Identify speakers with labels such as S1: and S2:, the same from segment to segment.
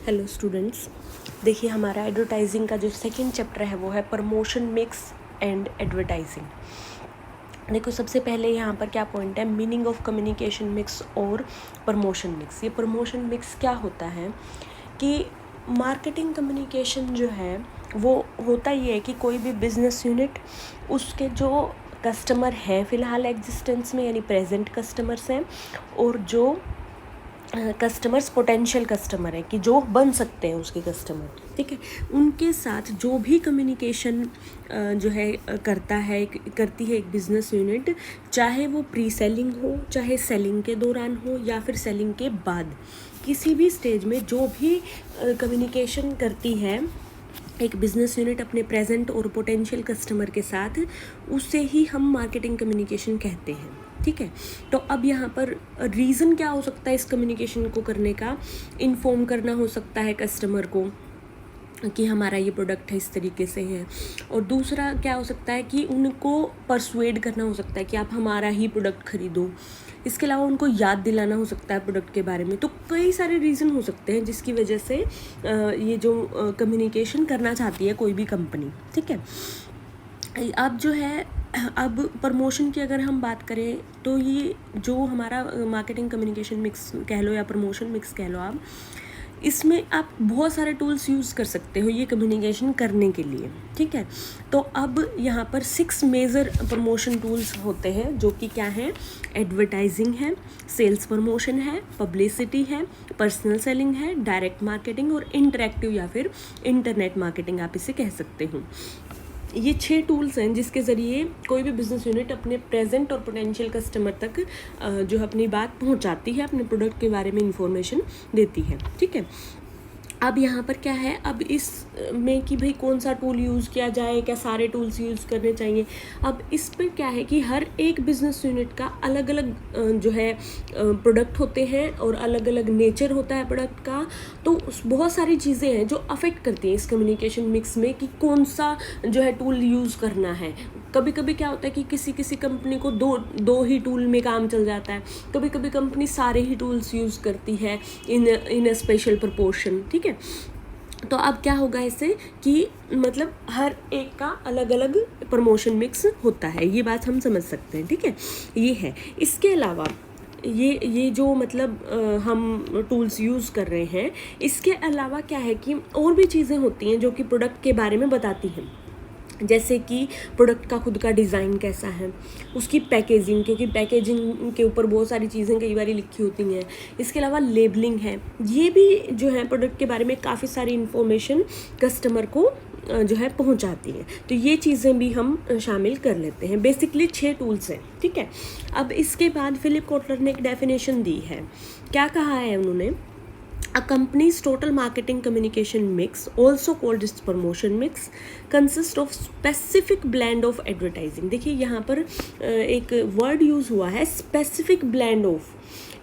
S1: Hello students, देखिए हमारा advertising का जो सेकंड चैप्टर है वो है प्रमोशन मिक्स एंड एडवर्टाइजिंग। देखो सबसे पहले यहाँ पर क्या पॉइंट है, मीनिंग ऑफ कम्युनिकेशन मिक्स और प्रमोशन मिक्स। ये प्रमोशन मिक्स क्या होता है कि मार्केटिंग कम्युनिकेशन जो है वो होता ये है कि कोई भी बिजनेस यूनिट उसके जो कस्टमर हैं फ़िलहाल एग्जिस्टेंस में यानी प्रेजेंट कस्टमर्स हैं और जो कस्टमर्स पोटेंशियल कस्टमर है कि जो बन सकते हैं उसके कस्टमर, ठीक है, उनके साथ जो भी कम्युनिकेशन जो है करती है एक बिज़नेस यूनिट, चाहे वो प्री सेलिंग हो, चाहे सेलिंग के दौरान हो या फिर सेलिंग के बाद, किसी भी स्टेज में जो भी कम्युनिकेशन करती है एक बिज़नेस यूनिट अपने प्रेजेंट और पोटेंशियल कस्टमर के साथ, उसे ही हम मार्केटिंग कम्युनिकेशन कहते हैं, ठीक है। तो अब यहाँ पर रीज़न क्या हो सकता है इस कम्युनिकेशन को करने का, इन्फॉर्म करना हो सकता है कस्टमर को कि हमारा ये प्रोडक्ट है, इस तरीके से है। और दूसरा क्या हो सकता है कि उनको परसुएड करना हो सकता है कि आप हमारा ही प्रोडक्ट खरीदो। इसके अलावा उनको याद दिलाना हो सकता है प्रोडक्ट के बारे में। तो कई सारे रीज़न हो सकते हैं जिसकी वजह से ये जो कम्युनिकेशन करना चाहती है कोई भी कंपनी, ठीक है। अब जो है, अब प्रमोशन की अगर हम बात करें तो ये जो हमारा मार्केटिंग कम्युनिकेशन मिक्स कह लो या प्रमोशन मिक्स कह लो आप, इसमें आप बहुत सारे टूल्स यूज़ कर सकते हो ये कम्युनिकेशन करने के लिए, ठीक है। तो अब यहाँ पर 6 मेजर प्रमोशन टूल्स होते हैं जो कि क्या हैं, एडवर्टाइजिंग है, सेल्स प्रमोशन है, पब्लिसिटी है, पर्सनल सेलिंग है, डायरेक्ट मार्केटिंग और इंटरेक्टिव या फिर इंटरनेट मार्केटिंग आप इसे कह सकते हो। ये 6 टूल्स हैं जिसके ज़रिए कोई भी बिज़नेस यूनिट अपने प्रेजेंट और पोटेंशियल कस्टमर तक जो अपनी बात पहुंचाती है, अपने प्रोडक्ट के बारे में इंफॉर्मेशन देती है, ठीक है। अब यहाँ पर क्या है, अब इस में कि भाई कौन सा टूल यूज़ किया जाए, क्या सारे टूल्स यूज़ करने चाहिए। अब इस पर क्या है कि हर एक बिज़नेस यूनिट का अलग अलग जो है प्रोडक्ट होते हैं और अलग अलग नेचर होता है प्रोडक्ट का। तो बहुत सारी चीज़ें हैं जो अफेक्ट करती हैं इस कम्युनिकेशन मिक्स में कि कौन सा जो है टूल यूज़ करना है। कभी कभी क्या होता है कि किसी कंपनी को दो ही टूल में काम चल जाता है, कभी कभी कंपनी सारे ही टूल्स यूज़ करती है इन अ स्पेशल प्रोपोर्शन, ठीक है। तो अब क्या होगा इससे कि मतलब हर एक का अलग अलग प्रमोशन मिक्स होता है, ये बात हम समझ सकते हैं, ठीक है। ये है, इसके अलावा ये जो मतलब हम टूल्स यूज़ कर रहे हैं, इसके अलावा क्या है कि और भी चीज़ें होती हैं जो कि प्रोडक्ट के बारे में बताती हैं, जैसे कि प्रोडक्ट का खुद का डिज़ाइन कैसा है, उसकी पैकेजिंग, क्योंकि पैकेजिंग के ऊपर बहुत सारी चीज़ें कई बार लिखी होती हैं। इसके अलावा लेबलिंग है, ये भी जो है प्रोडक्ट के बारे में काफ़ी सारी इन्फॉर्मेशन कस्टमर को जो है पहुंचाती हैं। तो ये चीज़ें भी हम शामिल कर लेते हैं। बेसिकली 6 टूल्स हैं, ठीक है। अब इसके बाद फिलिप कोटलर ने एक डेफिनेशन दी है। क्या कहा है उन्होंने, A company's total marketing communication mix, also called its promotion mix, consists of specific blend of advertising। देखिए यहाँ पर एक वर्ड यूज़ हुआ है, स्पेसिफिक ब्लेंड ऑफ,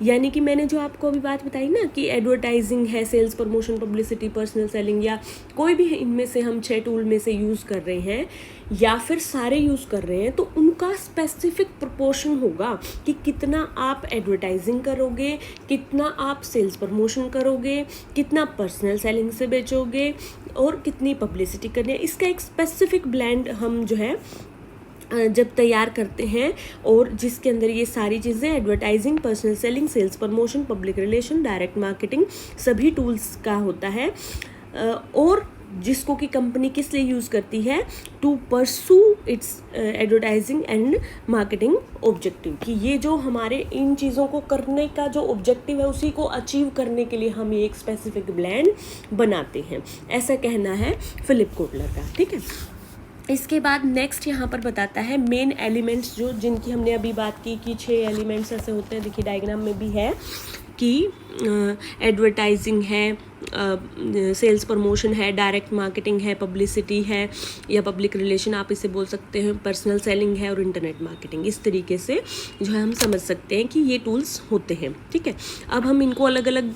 S1: यानी कि मैंने जो आपको अभी बात बताई ना कि एडवर्टाइजिंग है, sales promotion, publicity, personal selling, या कोई भी इनमें से हम 6 टूल में से यूज़ कर रहे हैं या फिर सारे यूज़ कर रहे हैं, तो उनका स्पेसिफिक प्रोपोर्शन होगा कि कितना आप एडवर्टाइजिंग करोगे, कितना आप सेल्स प्रमोशन करोगे, कितना पर्सनल सेलिंग से बेचोगे और कितनी पब्लिसिटी करनी है। इसका एक स्पेसिफिक ब्लेंड हम जो है जब तैयार करते हैं और जिसके अंदर ये सारी चीज़ें advertising, personal selling, sales promotion, public relation, direct marketing सभी टूल्स का होता है, और जिसको कि कंपनी किस लिए यूज़ करती है, to pursue its advertising and marketing objective, कि ये जो हमारे इन चीज़ों को करने का जो ऑब्जेक्टिव है उसी को अचीव करने के लिए हम ये एक स्पेसिफिक ब्लेंड बनाते हैं, ऐसा कहना है फिलिप कोटलर का, ठीक है। इसके बाद नेक्स्ट यहाँ पर बताता है मेन एलिमेंट्स जो जिनकी हमने अभी बात की कि 6 एलिमेंट्स ऐसे होते हैं। देखिए डायग्राम में भी है कि एडवर्टाइजिंग है, सेल्स प्रमोशन है, डायरेक्ट मार्केटिंग है, पब्लिसिटी है या पब्लिक रिलेशन आप इसे बोल सकते हैं, पर्सनल सेलिंग है और इंटरनेट मार्केटिंग। इस तरीके से जो है हम समझ सकते हैं कि ये टूल्स होते हैं, ठीक है। अब हम इनको अलग अलग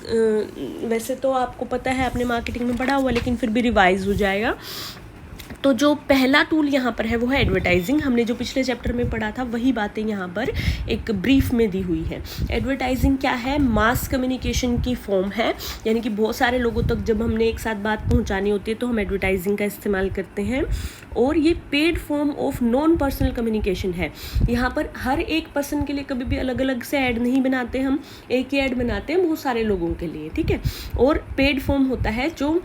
S1: वैसे तो आपको पता है, आपने मार्केटिंग में पढ़ा हुआ, लेकिन फिर भी रिवाइज हो जाएगा तो जो पहला टूल यहाँ पर है वो है एडवर्टाइजिंग। हमने जो पिछले चैप्टर में पढ़ा था वही बातें यहाँ पर एक ब्रीफ में दी हुई है। एडवर्टाइजिंग क्या है? मास कम्युनिकेशन की फॉर्म है, यानी कि बहुत सारे लोगों तक जब हमने एक साथ बात पहुँचानी होती है तो हम एडवर्टाइजिंग का इस्तेमाल करते हैं। और ये paid form of non personal communication है। यहाँ पर हर एक पर्सन के लिए कभी भी अलग अलग से ऐड नहीं बनाते हम, एक ही ऐड बनाते हैं बहुत सारे लोगों के लिए, ठीक है। और पेड फॉर्म होता है जो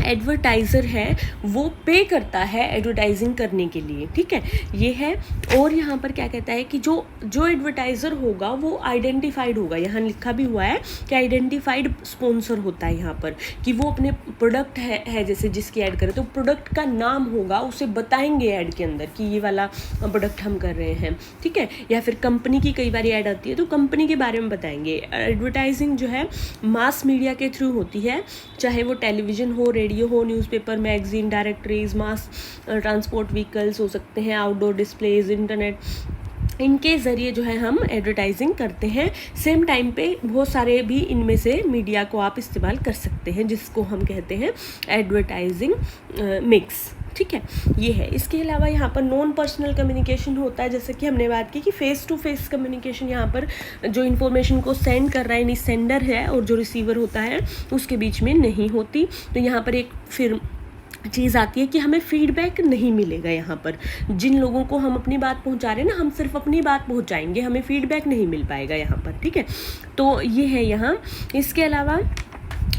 S1: एडवर्टाइज़र है वो पे करता है एडवर्टाइजिंग करने के लिए, ठीक है, ये है। और यहाँ पर क्या कहता है कि जो एडवर्टाइज़र होगा वो आइडेंटिफाइड होगा। यहाँ लिखा भी हुआ है कि आइडेंटिफाइड स्पॉन्सर होता है यहाँ पर, कि वो अपने प्रोडक्ट है जैसे जिसकी ऐड करे तो प्रोडक्ट का नाम होगा, उसे बताएंगे ऐड के अंदर कि ये वाला प्रोडक्ट हम कर रहे हैं, ठीक है। या फिर कंपनी की कई बार ऐड आती है तो कंपनी के बारे में बताएंगे। एडवर्टाइजिंग जो है मास मीडिया के थ्रू होती है, चाहे वो टेलीविज़न हो, रेडियो हो, newspaper, magazine, directories, mass transport vehicles हो सकते हैं, आउटडोर डिस्प्लेज, इंटरनेट, इनके ज़रिए जो है हम एडवर्टाइजिंग करते हैं। सेम टाइम पे बहुत सारे भी इनमें से मीडिया को आप इस्तेमाल कर सकते हैं, जिसको हम कहते हैं एडवर्टाइजिंग मिक्स, ठीक है, ये है। इसके अलावा यहाँ पर नॉन पर्सनल कम्युनिकेशन होता है, जैसे कि हमने बात की कि फेस टू फेस कम्युनिकेशन, यहाँ पर जो इन्फॉर्मेशन को सेंड कर रहा है यानी सेंडर है और जो रिसीवर होता है उसके बीच में नहीं होती। तो यहाँ पर एक फिर चीज़ आती है कि हमें फीडबैक नहीं मिलेगा। यहाँ पर जिन लोगों को हम अपनी बात पहुँचा रहे हैं ना, हम सिर्फ अपनी बात पहुँचाएंगे, हमें फीडबैक नहीं मिल पाएगा यहाँ पर, ठीक है। तो ये है यहाँ। इसके अलावा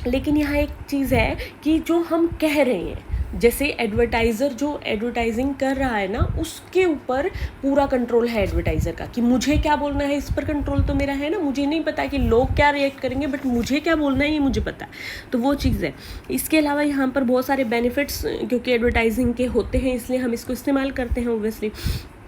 S1: लेकिन यहाँ एक चीज़ है कि जो हम कह रहे हैं, जैसे एडवर्टाइज़र जो एडवर्टाइजिंग कर रहा है ना, उसके ऊपर पूरा कंट्रोल है एडवर्टाइज़र का, कि मुझे क्या बोलना है इस पर कंट्रोल तो मेरा है ना। मुझे नहीं पता कि लोग क्या रिएक्ट करेंगे, बट मुझे क्या बोलना है ये मुझे पता है, तो वो चीज़ है। इसके अलावा यहाँ पर बहुत सारे बेनिफिट्स क्योंकि एडवर्टाइजिंग के होते हैं, इसलिए हम इसको इस्तेमाल करते हैं ऑब्वियसली।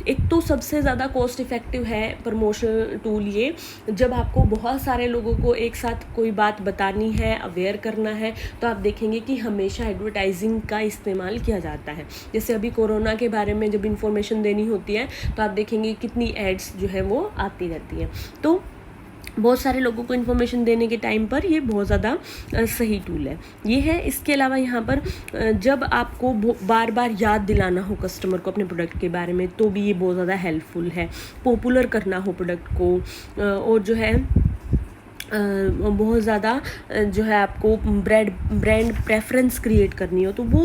S1: एक तो सबसे ज़्यादा कॉस्ट इफ़ेक्टिव है प्रमोशनल टूल ये, जब आपको बहुत सारे लोगों को एक साथ कोई बात बतानी है, अवेयर करना है, तो आप देखेंगे कि हमेशा एडवर्टाइजिंग का इस्तेमाल किया जाता है। जैसे अभी कोरोना के बारे में जब इन्फॉर्मेशन देनी होती है तो आप देखेंगे कितनी एड्स जो है वो आती रहती हैं। तो बहुत सारे लोगों को इन्फॉर्मेशन देने के टाइम पर ये बहुत ज़्यादा सही टूल है, ये है। इसके अलावा यहाँ पर जब आपको बार बार याद दिलाना हो कस्टमर को अपने प्रोडक्ट के बारे में, तो भी ये बहुत ज़्यादा हेल्पफुल है। पॉपुलर करना हो प्रोडक्ट को, और जो है बहुत ज़्यादा जो है आपको ब्रांड प्रेफरेंस क्रिएट करनी हो, तो वो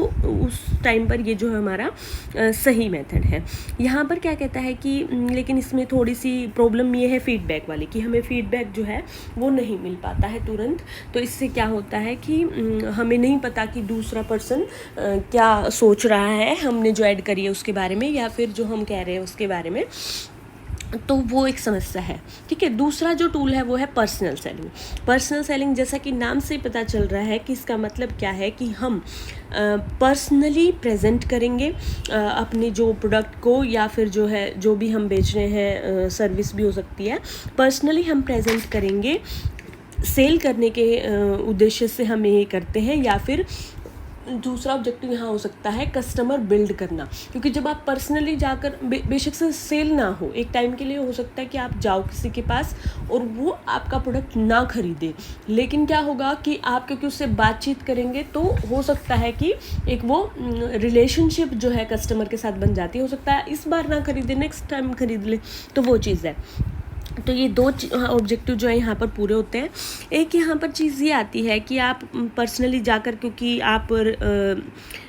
S1: उस टाइम पर ये जो है हमारा सही मेथड है। यहाँ पर क्या कहता है कि लेकिन इसमें थोड़ी सी प्रॉब्लम ये है फीडबैक वाली, कि हमें फीडबैक जो है वो नहीं मिल पाता है तुरंत। तो इससे क्या होता है कि हमें नहीं पता कि दूसरा पर्सन क्या सोच रहा है हमने जो ऐड करी है उसके बारे में, या फिर जो हम कह रहे हैं उसके बारे में, तो वो एक समस्या है, ठीक है। दूसरा जो टूल है वो है पर्सनल सेलिंग। पर्सनल सेलिंग जैसा कि नाम से पता चल रहा है कि इसका मतलब क्या है कि हम पर्सनली प्रेजेंट करेंगे अपने जो प्रोडक्ट को, या फिर जो है जो भी हम बेच रहे हैं, सर्विस भी हो सकती है, पर्सनली हम प्रेजेंट करेंगे। सेल करने के उद्देश्य से हम ये करते हैं, या फिर दूसरा ऑब्जेक्टिव यहाँ हो सकता है कस्टमर बिल्ड करना, क्योंकि जब आप पर्सनली जाकर बेशक से सेल ना हो, एक टाइम के लिए हो सकता है कि आप जाओ किसी के पास और वो आपका प्रोडक्ट ना खरीदे, लेकिन क्या होगा कि आप क्योंकि उससे बातचीत करेंगे तो हो सकता है कि एक वो रिलेशनशिप जो है कस्टमर के साथ बन जाती है। हो सकता है इस बार ना खरीदे, नेक्स्ट टाइम खरीद ले, तो वो चीज़ है। तो ये दो ऑब्जेक्टिव जो है यहाँ पर पूरे होते हैं। एक यहाँ पर चीज़ ये आती है कि आप पर्सनली जाकर, क्योंकि आप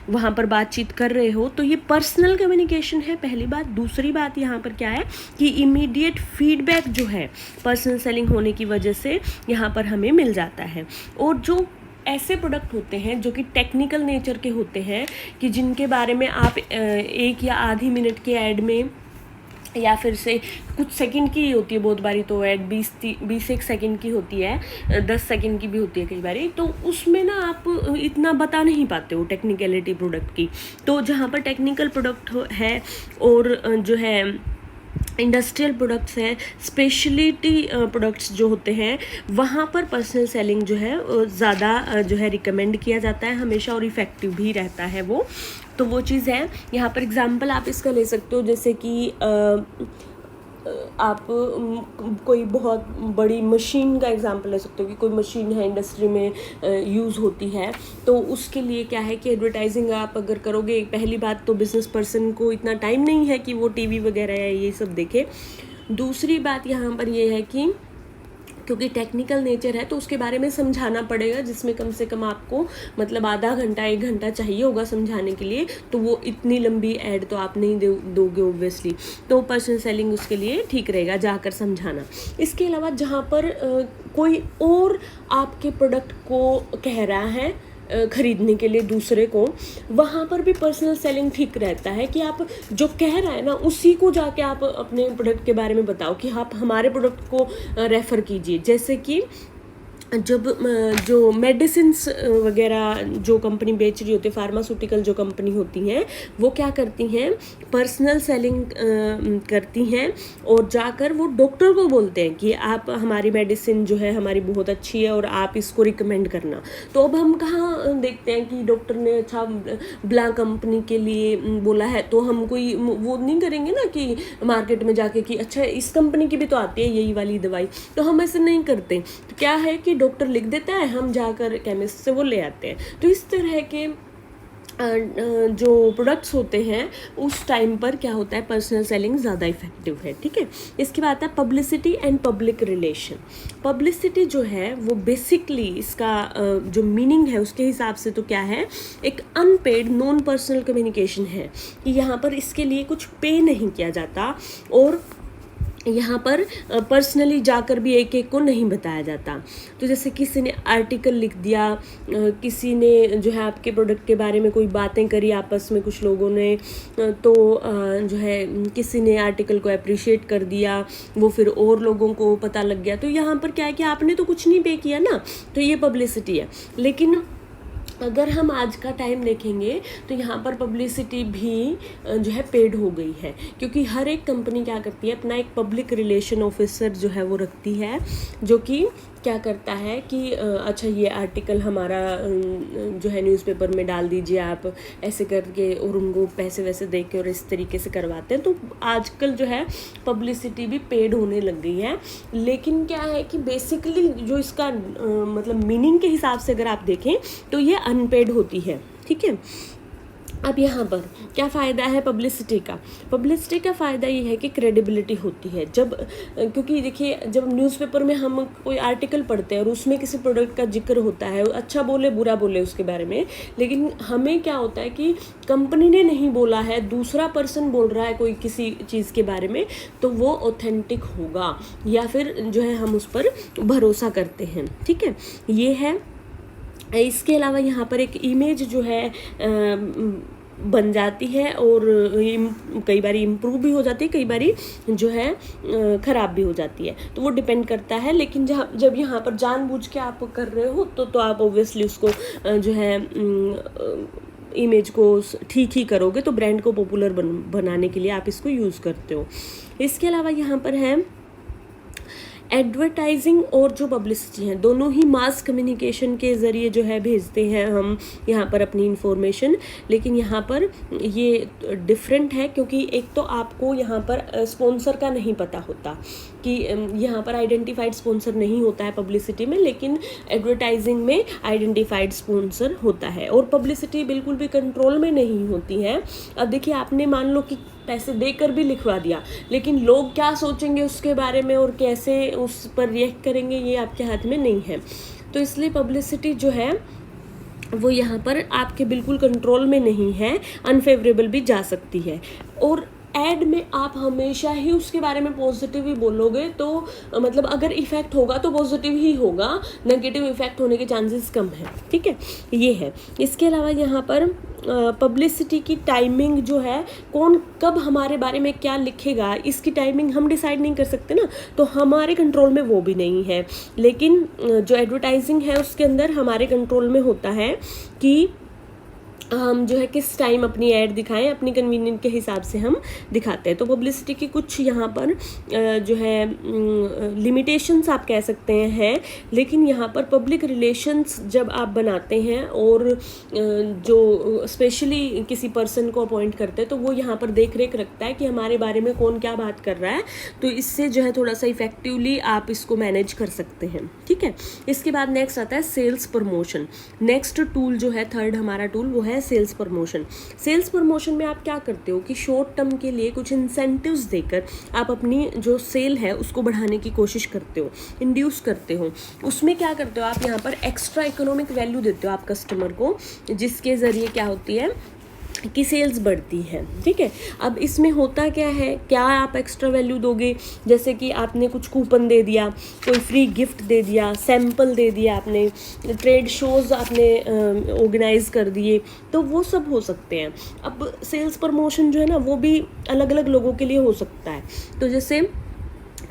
S1: वहाँ पर बातचीत कर रहे हो, तो ये पर्सनल कम्युनिकेशन है पहली बात। दूसरी बात यहाँ पर क्या है कि इमीडिएट फीडबैक जो है पर्सनल सेलिंग होने की वजह से यहाँ पर हमें मिल जाता है। और जो ऐसे प्रोडक्ट होते हैं जो कि टेक्निकल नेचर के होते हैं, कि जिनके बारे में आप एक या आधी मिनट के ऐड में, या फिर से कुछ सेकंड की होती है, बहुत बारी तो ऐड 20 सेकंड की होती है, 10 सेकंड की भी होती है कई बारी, तो उसमें ना आप इतना बता नहीं पाते हो टेक्निकलिटी प्रोडक्ट की। तो जहाँ पर टेक्निकल प्रोडक्ट है और जो है इंडस्ट्रियल प्रोडक्ट्स हैं, स्पेशलिटी प्रोडक्ट्स जो होते हैं, वहाँ पर पर्सनल सेलिंग जो है ज़्यादा जो है रिकमेंड किया जाता है हमेशा, और इफ़ेक्टिव भी रहता है वो। तो वो चीज़ है। यहाँ पर एग्जांपल आप इसका ले सकते हो, जैसे कि आप कोई बहुत बड़ी मशीन का एग्जांपल ले सकते हो कि कोई मशीन है इंडस्ट्री में यूज़ होती है, तो उसके लिए क्या है कि एडवर्टाइजिंग आप अगर करोगे, पहली बात तो बिजनेस पर्सन को इतना टाइम नहीं है कि वो टीवी वगैरह या ये सब देखे। दूसरी बात यहाँ पर ये है कि क्योंकि टेक्निकल नेचर है तो उसके बारे में समझाना पड़ेगा, जिसमें कम से कम आपको मतलब आधा घंटा 1 घंटा चाहिए होगा समझाने के लिए, तो वो इतनी लंबी ऐड तो आप नहीं दोगे ऑब्वियसली। तो पर्सनल सेलिंग उसके लिए ठीक रहेगा, जाकर समझाना। इसके अलावा जहाँ पर कोई और आपके प्रोडक्ट को कह रहा है खरीदने के लिए दूसरे को, वहाँ पर भी पर्सनल सेलिंग ठीक रहता है कि आप जो कह रहा है ना उसी को जाके आप अपने प्रोडक्ट के बारे में बताओ कि आप हमारे प्रोडक्ट को रेफ़र कीजिए। जैसे कि जब जो मेडिसिन्स वगैरह जो कंपनी बेच रही होती है, फार्मास्यूटिकल जो कंपनी होती हैं, वो क्या करती हैं, पर्सनल सेलिंग करती हैं और जाकर वो डॉक्टर को बोलते हैं कि आप हमारी मेडिसिन जो है हमारी बहुत अच्छी है और आप इसको रिकमेंड करना। तो अब हम कहाँ देखते हैं कि डॉक्टर ने अच्छा ब्ला कंपनी के लिए बोला है, तो हम कोई वो नहीं करेंगे ना कि मार्केट में जाके कि अच्छा इस कंपनी की भी तो आती है यही वाली दवाई, तो हम ऐसे नहीं करते। तो क्या है कि डॉक्टर लिख देता है, हम जाकर केमिस्ट से वो ले आते हैं। तो इस तरह के जो प्रोडक्ट्स होते हैं उस टाइम पर क्या होता है, पर्सनल सेलिंग ज़्यादा इफेक्टिव है। ठीक है, इसके बाद आता है publicity and public relation. Publicity जो है वो बेसिकली इसका जो मीनिंग है उसके हिसाब से तो क्या है, एक अनपेड नॉन पर्सनल कम्युनिकेशन है कि यहाँ पर इसके लिए कुछ पे नहीं किया जाता और यहाँ पर पर्सनली जाकर भी एक एक को नहीं बताया जाता। तो जैसे किसी ने आर्टिकल लिख दिया, किसी ने जो है आपके प्रोडक्ट के बारे में कोई बातें करी आपस में कुछ लोगों ने, तो जो है किसी ने आर्टिकल को अप्रिशिएट कर दिया, वो फिर और लोगों को पता लग गया। तो यहाँ पर क्या है कि आपने तो कुछ नहीं पे किया ना, तो ये पब्लिसिटी है। लेकिन अगर हम आज का टाइम देखेंगे तो यहाँ पर पब्लिसिटी भी जो है पेड हो गई है, क्योंकि हर एक कंपनी क्या करती है, अपना एक पब्लिक रिलेशन ऑफिसर जो है वो रखती है, जो कि क्या करता है कि अच्छा ये आर्टिकल हमारा जो है न्यूज़पेपर में डाल दीजिए आप, ऐसे करके, और उनको पैसे वैसे दे के और इस तरीके से करवाते हैं। तो आजकल जो है पब्लिसिटी भी पेड होने लग गई है। लेकिन क्या है कि बेसिकली जो इसका मतलब मीनिंग के हिसाब से अगर आप देखें तो ये अनपेड होती है। ठीक है, अब यहाँ पर क्या फ़ायदा है पब्लिसिटी का? पब्लिसिटी का फ़ायदा ये है कि क्रेडिबिलिटी होती है। जब क्योंकि देखिए, जब न्यूज़पेपर में हम कोई आर्टिकल पढ़ते हैं और उसमें किसी प्रोडक्ट का जिक्र होता है, अच्छा बोले बुरा बोले उसके बारे में, लेकिन हमें क्या होता है कि कंपनी ने नहीं बोला है, दूसरा पर्सन बोल रहा है कोई किसी चीज़ के बारे में, तो वो ऑथेंटिक होगा या फिर जो है हम उस पर भरोसा करते हैं। ठीक है, ये है। इसके अलावा यहाँ पर एक इमेज जो है बन जाती है और कई बार इम्प्रूव भी हो जाती है, कई बार जो है ख़राब भी हो जाती है, तो वो डिपेंड करता है। लेकिन जब यहाँ पर जानबूझ के आप कर रहे हो तो आप ऑब्वियसली उसको जो है इमेज को ठीक ही करोगे, तो ब्रांड को पॉपुलर बनाने के लिए आप इसको यूज़ करते हो। इसके अलावा यहाँ पर है एडवर्टाइजिंग और जो पब्लिसिटी है, दोनों ही मास कम्युनिकेशन के ज़रिए जो है भेजते हैं हम यहाँ पर अपनी इन्फॉर्मेशन। लेकिन यहाँ पर ये डिफरेंट है, क्योंकि एक तो आपको यहाँ पर स्पॉन्सर का नहीं पता होता कि यहाँ पर आइडेंटिफाइड स्पॉन्सर नहीं होता है पब्लिसिटी में, लेकिन एडवर्टाइजिंग में आइडेंटिफाइड स्पॉन्सर होता है। और पब्लिसिटी बिल्कुल भी कंट्रोल में नहीं होती है। अब देखिए, आपने मान लो कि पैसे देकर भी लिखवा दिया, लेकिन लोग क्या सोचेंगे उसके बारे में और कैसे उस पर रिएक्ट करेंगे, ये आपके हाथ में नहीं है। तो इसलिए पब्लिसिटी जो है वो यहाँ पर आपके बिल्कुल कंट्रोल में नहीं है, अनफेवरेबल भी जा सकती है। और एड में आप हमेशा ही उसके बारे में पॉजिटिव ही बोलोगे, तो मतलब अगर इफ़ेक्ट होगा तो पॉजिटिव ही होगा, नेगेटिव इफ़ेक्ट होने के चांसेस कम हैं। ठीक है, ये है। इसके अलावा यहाँ पर पब्लिसिटी की टाइमिंग जो है, कौन कब हमारे बारे में क्या लिखेगा, इसकी टाइमिंग हम डिसाइड नहीं कर सकते ना, तो हमारे कंट्रोल में वो भी नहीं है। लेकिन जो एडवर्टाइजिंग है उसके अंदर हमारे कंट्रोल में होता है कि हम जो है किस टाइम अपनी ऐड दिखाएं, अपनी कन्वीनियंट के हिसाब से हम दिखाते हैं। तो पब्लिसिटी की कुछ यहाँ पर जो है लिमिटेशंस आप कह सकते हैं, लेकिन यहाँ पर पब्लिक रिलेशंस जब आप बनाते हैं और जो स्पेशली किसी पर्सन को अपॉइंट करते हैं तो वो यहाँ पर देख रेख रखता है कि हमारे बारे में कौन क्या बात कर रहा है, तो इससे जो है थोड़ा सा इफेक्टिवली आप इसको मैनेज कर सकते हैं। ठीक है, इसके बाद नेक्स्ट आता है सेल्स प्रमोशन। नेक्स्ट टूल जो है, थर्ड हमारा टूल, वो है सेल्स प्रमोशन। सेल्स प्रमोशन में आप क्या करते हो कि शॉर्ट टर्म के लिए कुछ इंसेंटिव्स देकर आप अपनी जो सेल है उसको बढ़ाने की कोशिश करते हो, इंड्यूस करते हो। उसमें क्या करते हो आप, यहाँ पर एक्स्ट्रा इकोनॉमिक वैल्यू देते हो आप कस्टमर को, जिसके ज़रिए क्या होती है कि सेल्स बढ़ती है। ठीक है, अब इसमें होता क्या है, क्या आप एक्स्ट्रा वैल्यू दोगे, जैसे कि आपने कुछ कूपन दे दिया, कोई फ्री गिफ्ट दे दिया, सैंपल दे दिया, आपने ट्रेड शोज़ आपने ऑर्गेनाइज कर दिए, तो वो सब हो सकते हैं। अब सेल्स प्रमोशन जो है ना वो भी अलग अलग लोगों के लिए हो सकता है। तो जैसे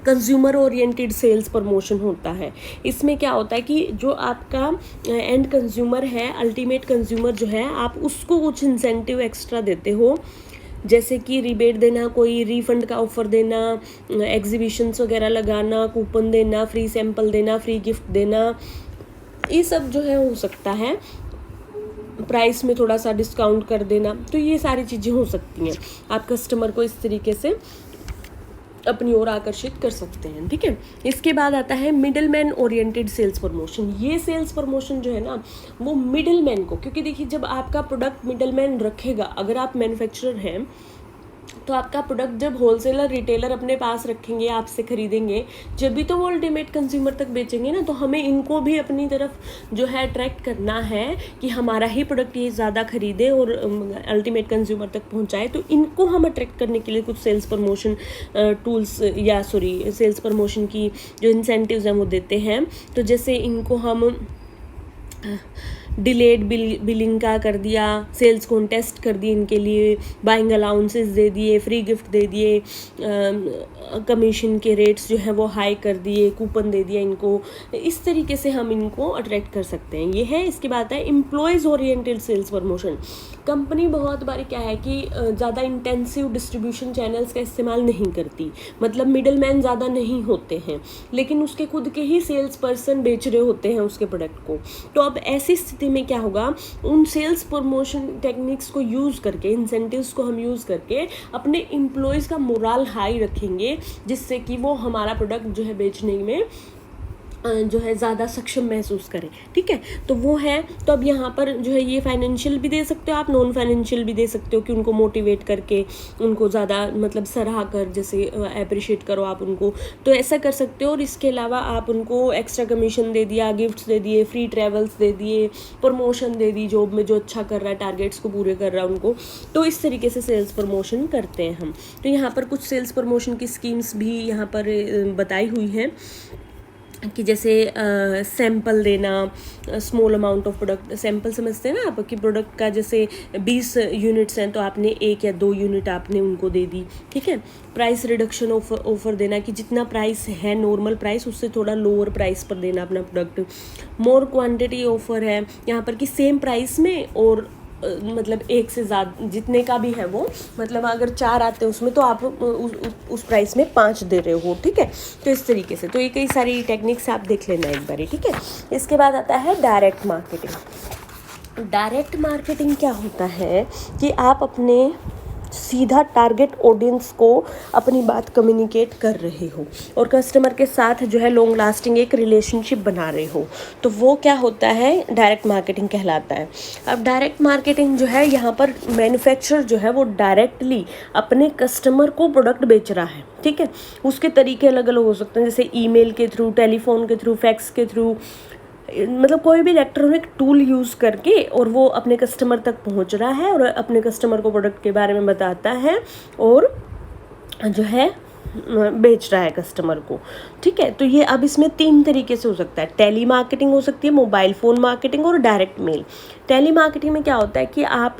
S1: कंज्यूमर ओरिएंटेड सेल्स प्रमोशन होता है, इसमें क्या होता है कि जो आपका एंड कंज्यूमर है, अल्टीमेट कंज्यूमर जो है, आप उसको कुछ इंसेंटिव एक्स्ट्रा देते हो, जैसे कि रिबेट देना, कोई रिफंड का ऑफर देना, एग्जीबिशंस वगैरह लगाना, कूपन देना, फ्री सैंपल देना, फ्री गिफ्ट देना, ये सब जो है हो सकता है। प्राइस में थोड़ा सा डिस्काउंट कर देना, तो ये सारी चीज़ें हो सकती हैं। आप कस्टमर को इस तरीके से अपनी ओर आकर्षित कर सकते हैं। ठीक है, इसके बाद आता है middle man oriented sales promotion. ये सेल्स प्रमोशन जो है ना वो मिडल मैन को, क्योंकि देखिए जब आपका प्रोडक्ट मिडल मैन रखेगा, अगर आप मैन्युफैक्चरर हैं तो आपका प्रोडक्ट जब होलसेलर रिटेलर अपने पास रखेंगे, आपसे खरीदेंगे, जब भी तो वो अल्टीमेट कंज्यूमर तक बेचेंगे ना, तो हमें इनको भी अपनी तरफ जो है अट्रैक्ट करना है कि हमारा ही प्रोडक्ट ये ज़्यादा खरीदे और अल्टीमेट कंज्यूमर तक पहुंचाए। तो इनको हम अट्रैक्ट करने के लिए कुछ सेल्स प्रमोशन टूल्स या सेल्स प्रमोशन की जो इंसेंटिव्स हैं वो देते हैं। तो जैसे इनको हम डिलेड बिलिंग का कर दिया, सेल्स कॉन्टेस्ट कर दिए इनके लिए, बाइंग अलाउंसेस दे दिए, फ्री गिफ्ट दे दिए, कमीशन के रेट्स जो है वो हाई कर दिए, कूपन दे दिया इनको। इस तरीके से हम इनको अट्रैक्ट कर सकते हैं, ये है। इसके बाद है employees oriented sales promotion. Company बहुत बारी क्या है कि ज़्यादा इंटेंसिव डिस्ट्रीब्यूशन चैनल्स का इस्तेमाल नहीं करती, मतलब मिडल मैन ज़्यादा नहीं होते हैं, लेकिन उसके खुद के ही सेल्स पर्सन बेच रहे होते हैं उसके प्रोडक्ट को। तो अब ऐसी स्थिति में क्या होगा, उन सेल्स प्रमोशन टेक्निक्स को यूज़ करके, इंसेंटिव्स को हम यूज़ करके अपने एम्प्लॉयज़ का मोरल हाई रखेंगे, जिससे कि वो हमारा प्रोडक्ट जो है बेचने में जो है ज़्यादा सक्षम महसूस करें। ठीक है, तो वो है। तो अब यहाँ पर जो है ये फाइनेंशियल भी दे सकते हो आप, नॉन फाइनेंशियल भी दे सकते हो कि उनको मोटिवेट करके, उनको ज़्यादा मतलब सराहा कर, जैसे अप्रिशिएट करो आप उनको, तो ऐसा कर सकते हो। और इसके अलावा आप उनको एक्स्ट्रा कमीशन दे दिया, गिफ्ट्स दे दिए, फ्री ट्रैवल्स दे दिए, प्रमोशन दे दी, जॉब में जो अच्छा कर रहा है, टारगेट्स को पूरे कर रहा है उनको, तो इस तरीके से सेल्स प्रमोशन करते हैं हम। तो यहाँ पर कुछ सेल्स प्रमोशन की स्कीम्स भी यहाँ पर बताई हुई हैं कि जैसे सैंपल देना, small amount of product, sample समझते हैं ना आप, कि प्रोडक्ट का जैसे 20 यूनिट्स हैं तो आपने 1 या 2 यूनिट आपने उनको दे दी। ठीक है, प्राइस रिडक्शन ऑफर देना कि जितना प्राइस है नॉर्मल प्राइस उससे थोड़ा लोअर प्राइस पर देना अपना प्रोडक्ट। मोर क्वांटिटी ऑफर है यहाँ पर कि सेम प्राइस में और मतलब 1 से ज़्यादा जितने का भी है वो, मतलब अगर 4 आते हैं उसमें तो आप उस प्राइस में 5 दे रहे हो। ठीक है, तो इस तरीके से, तो ये कई सारी टेक्निक्स आप देख लेना एक बारी। ठीक है, इसके बाद आता है डायरेक्ट मार्केटिंग। डायरेक्ट मार्केटिंग क्या होता है कि आप अपने सीधा टारगेट ऑडियंस को अपनी बात कम्युनिकेट कर रहे हो और कस्टमर के साथ जो है लॉन्ग लास्टिंग एक रिलेशनशिप बना रहे हो, तो वो क्या होता है, डायरेक्ट मार्केटिंग कहलाता है। अब डायरेक्ट मार्केटिंग जो है, यहाँ पर मैन्युफैक्चरर जो है वो डायरेक्टली अपने कस्टमर को प्रोडक्ट बेच रहा है। ठीक है, उसके तरीके अलग अलग हो सकते हैं, जैसे ईमेल के थ्रू, टेलीफोन के थ्रू, फैक्स के थ्रू, मतलब कोई भी इलेक्ट्रॉनिक टूल यूज़ करके, और वो अपने कस्टमर तक पहुंच रहा है और अपने कस्टमर को प्रोडक्ट के बारे में बताता है और जो है बेच रहा है कस्टमर को, ठीक है। तो ये अब इसमें 3 तरीके से हो सकता है, टेली मार्केटिंग हो सकती है, मोबाइल फ़ोन मार्केटिंग और डायरेक्ट मेल। टेली मार्केटिंग में क्या होता है कि आप,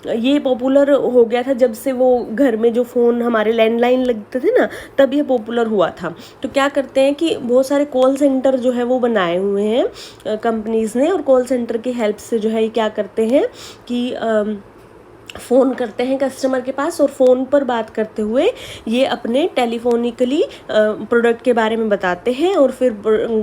S1: ये पॉपुलर हो गया था जब से वो घर में जो फ़ोन हमारे लैंडलाइन लगते थे ना, तब ये पॉपुलर हुआ था। तो क्या करते हैं कि बहुत सारे कॉल सेंटर जो है वो बनाए हुए हैं कंपनीज़ ने, और कॉल सेंटर की हेल्प से जो है ये क्या करते हैं कि फ़ोन करते हैं कस्टमर के पास, और फ़ोन पर बात करते हुए ये अपने टेलीफोनिकली प्रोडक्ट के बारे में बताते हैं, और फिर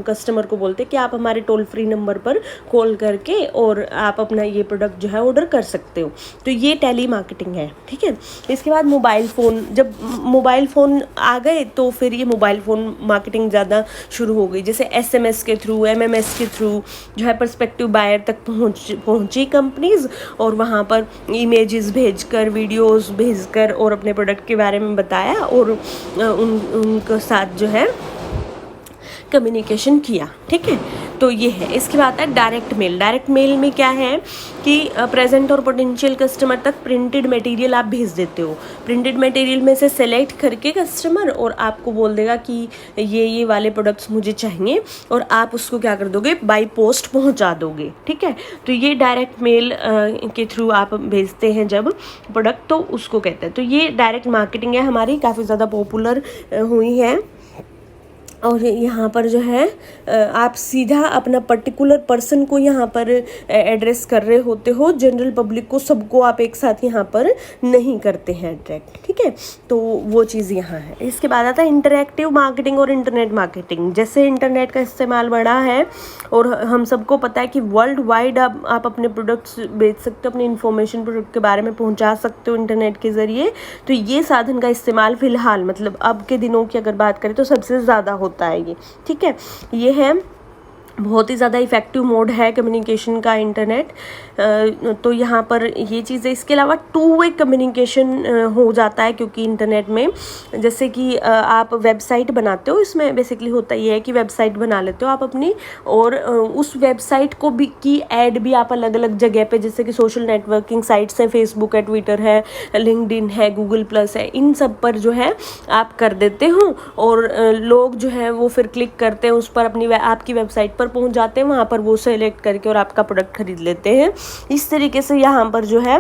S1: कस्टमर को बोलते हैं कि आप हमारे टोल फ्री नंबर पर कॉल करके और आप अपना ये प्रोडक्ट जो है ऑर्डर कर सकते हो। तो ये टेली मार्केटिंग है, ठीक है। इसके बाद मोबाइल फ़ोन, जब मोबाइल फ़ोन आ गए तो फिर ये मोबाइल फ़ोन मार्केटिंग ज़्यादा शुरू हो गई, जैसे SMS के थ्रू, MMS के थ्रू जो है पर्सपेक्टिव बायर तक पहुँची कंपनीज़, और वहाँ पर इमेजेस भेजकर, वीडियोस भेजकर और अपने प्रोडक्ट के बारे में बताया, और उनके साथ जो है कम्युनिकेशन किया, ठीक है। तो ये है। इसके बाद है डायरेक्ट मेल। डायरेक्ट मेल में क्या है कि प्रेजेंट और पोटेंशियल कस्टमर तक प्रिंटेड मटेरियल आप भेज देते हो। प्रिंटेड मटेरियल में से सेलेक्ट करके कस्टमर और आपको बोल देगा कि ये वाले प्रोडक्ट्स मुझे चाहिए, और आप उसको क्या कर दोगे, बाय पोस्ट पहुंचा दोगे, ठीक है। तो ये डायरेक्ट मेल के थ्रू आप भेजते हैं जब प्रोडक्ट, तो उसको कहते हैं। तो ये डायरेक्ट मार्केटिंग है हमारी, काफ़ी ज़्यादा पॉपुलर हुई है। और यहाँ पर जो है आप सीधा अपना पर्टिकुलर पर्सन को यहाँ पर एड्रेस कर रहे होते हो, जनरल पब्लिक को, सबको आप एक साथ यहाँ पर नहीं करते हैं अट्रैक्ट, ठीक है। तो वो चीज़ यहाँ है। इसके बाद आता है इंटरैक्टिव मार्केटिंग और इंटरनेट मार्केटिंग। जैसे इंटरनेट का इस्तेमाल बढ़ा है और हम सबको पता है कि वर्ल्ड वाइड आप अपने प्रोडक्ट्स बेच सकते हो, अपनी इन्फॉर्मेशन प्रोडक्ट के बारे में पहुँचा सकते हो इंटरनेट के ज़रिए। तो ये साधन का इस्तेमाल फ़िलहाल, मतलब अब के दिनों की अगर बात करें तो सबसे ज़्यादा होता है ये, ठीक है। ये है बहुत ही ज़्यादा इफ़ेक्टिव मोड है कम्युनिकेशन का इंटरनेट। तो यहाँ पर ये चीज़ है। इसके अलावा 2 वे कम्युनिकेशन हो जाता है, क्योंकि इंटरनेट में जैसे कि आप वेबसाइट बनाते हो, इसमें बेसिकली होता ये है कि वेबसाइट बना लेते हो आप अपनी, और उस वेबसाइट को भी की ऐड भी आप अलग अलग जगह पे, जैसे कि सोशल नेटवर्किंग साइट्स हैं, फेसबुक है, ट्विटर है, लिंक्डइन है, गूगल प्लस है, इन सब पर जो है आप कर देते हो, और लोग जो है वो फिर क्लिक करते हैं उस पर, अपनी आपकी वेबसाइट पर पहुंच जाते हैं, वहाँ पर वो सेलेक्ट करके और आपका प्रोडक्ट खरीद लेते हैं। इस तरीके से यहाँ पर जो है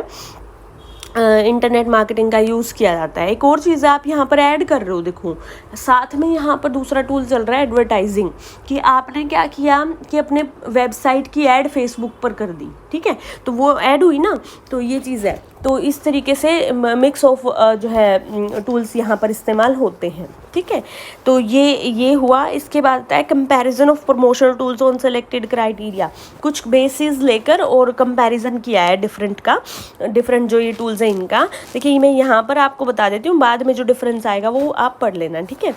S1: इंटरनेट मार्केटिंग का यूज़ किया जाता है। एक और चीज़ आप यहाँ पर ऐड कर रहे हो, देखो साथ में यहाँ पर दूसरा टूल चल रहा है एडवर्टाइजिंग, कि आपने क्या किया कि अपने वेबसाइट की ऐड फेसबुक पर कर दी, ठीक है। तो वो ऐड हुई ना, तो ये चीज़ है। तो इस तरीके से मिक्स ऑफ जो है टूल्स यहाँ पर इस्तेमाल होते हैं, ठीक है। तो ये हुआ। इसके बाद आता है comparison of promotional tools on selected criteria. कुछ बेसिस लेकर और कंपैरिजन किया है डिफरेंट जो ये टूल्स हैं इनका। देखिए मैं यहाँ पर आपको बता देती हूँ, बाद में जो डिफरेंस आएगा वो आप पढ़ लेना, ठीक है।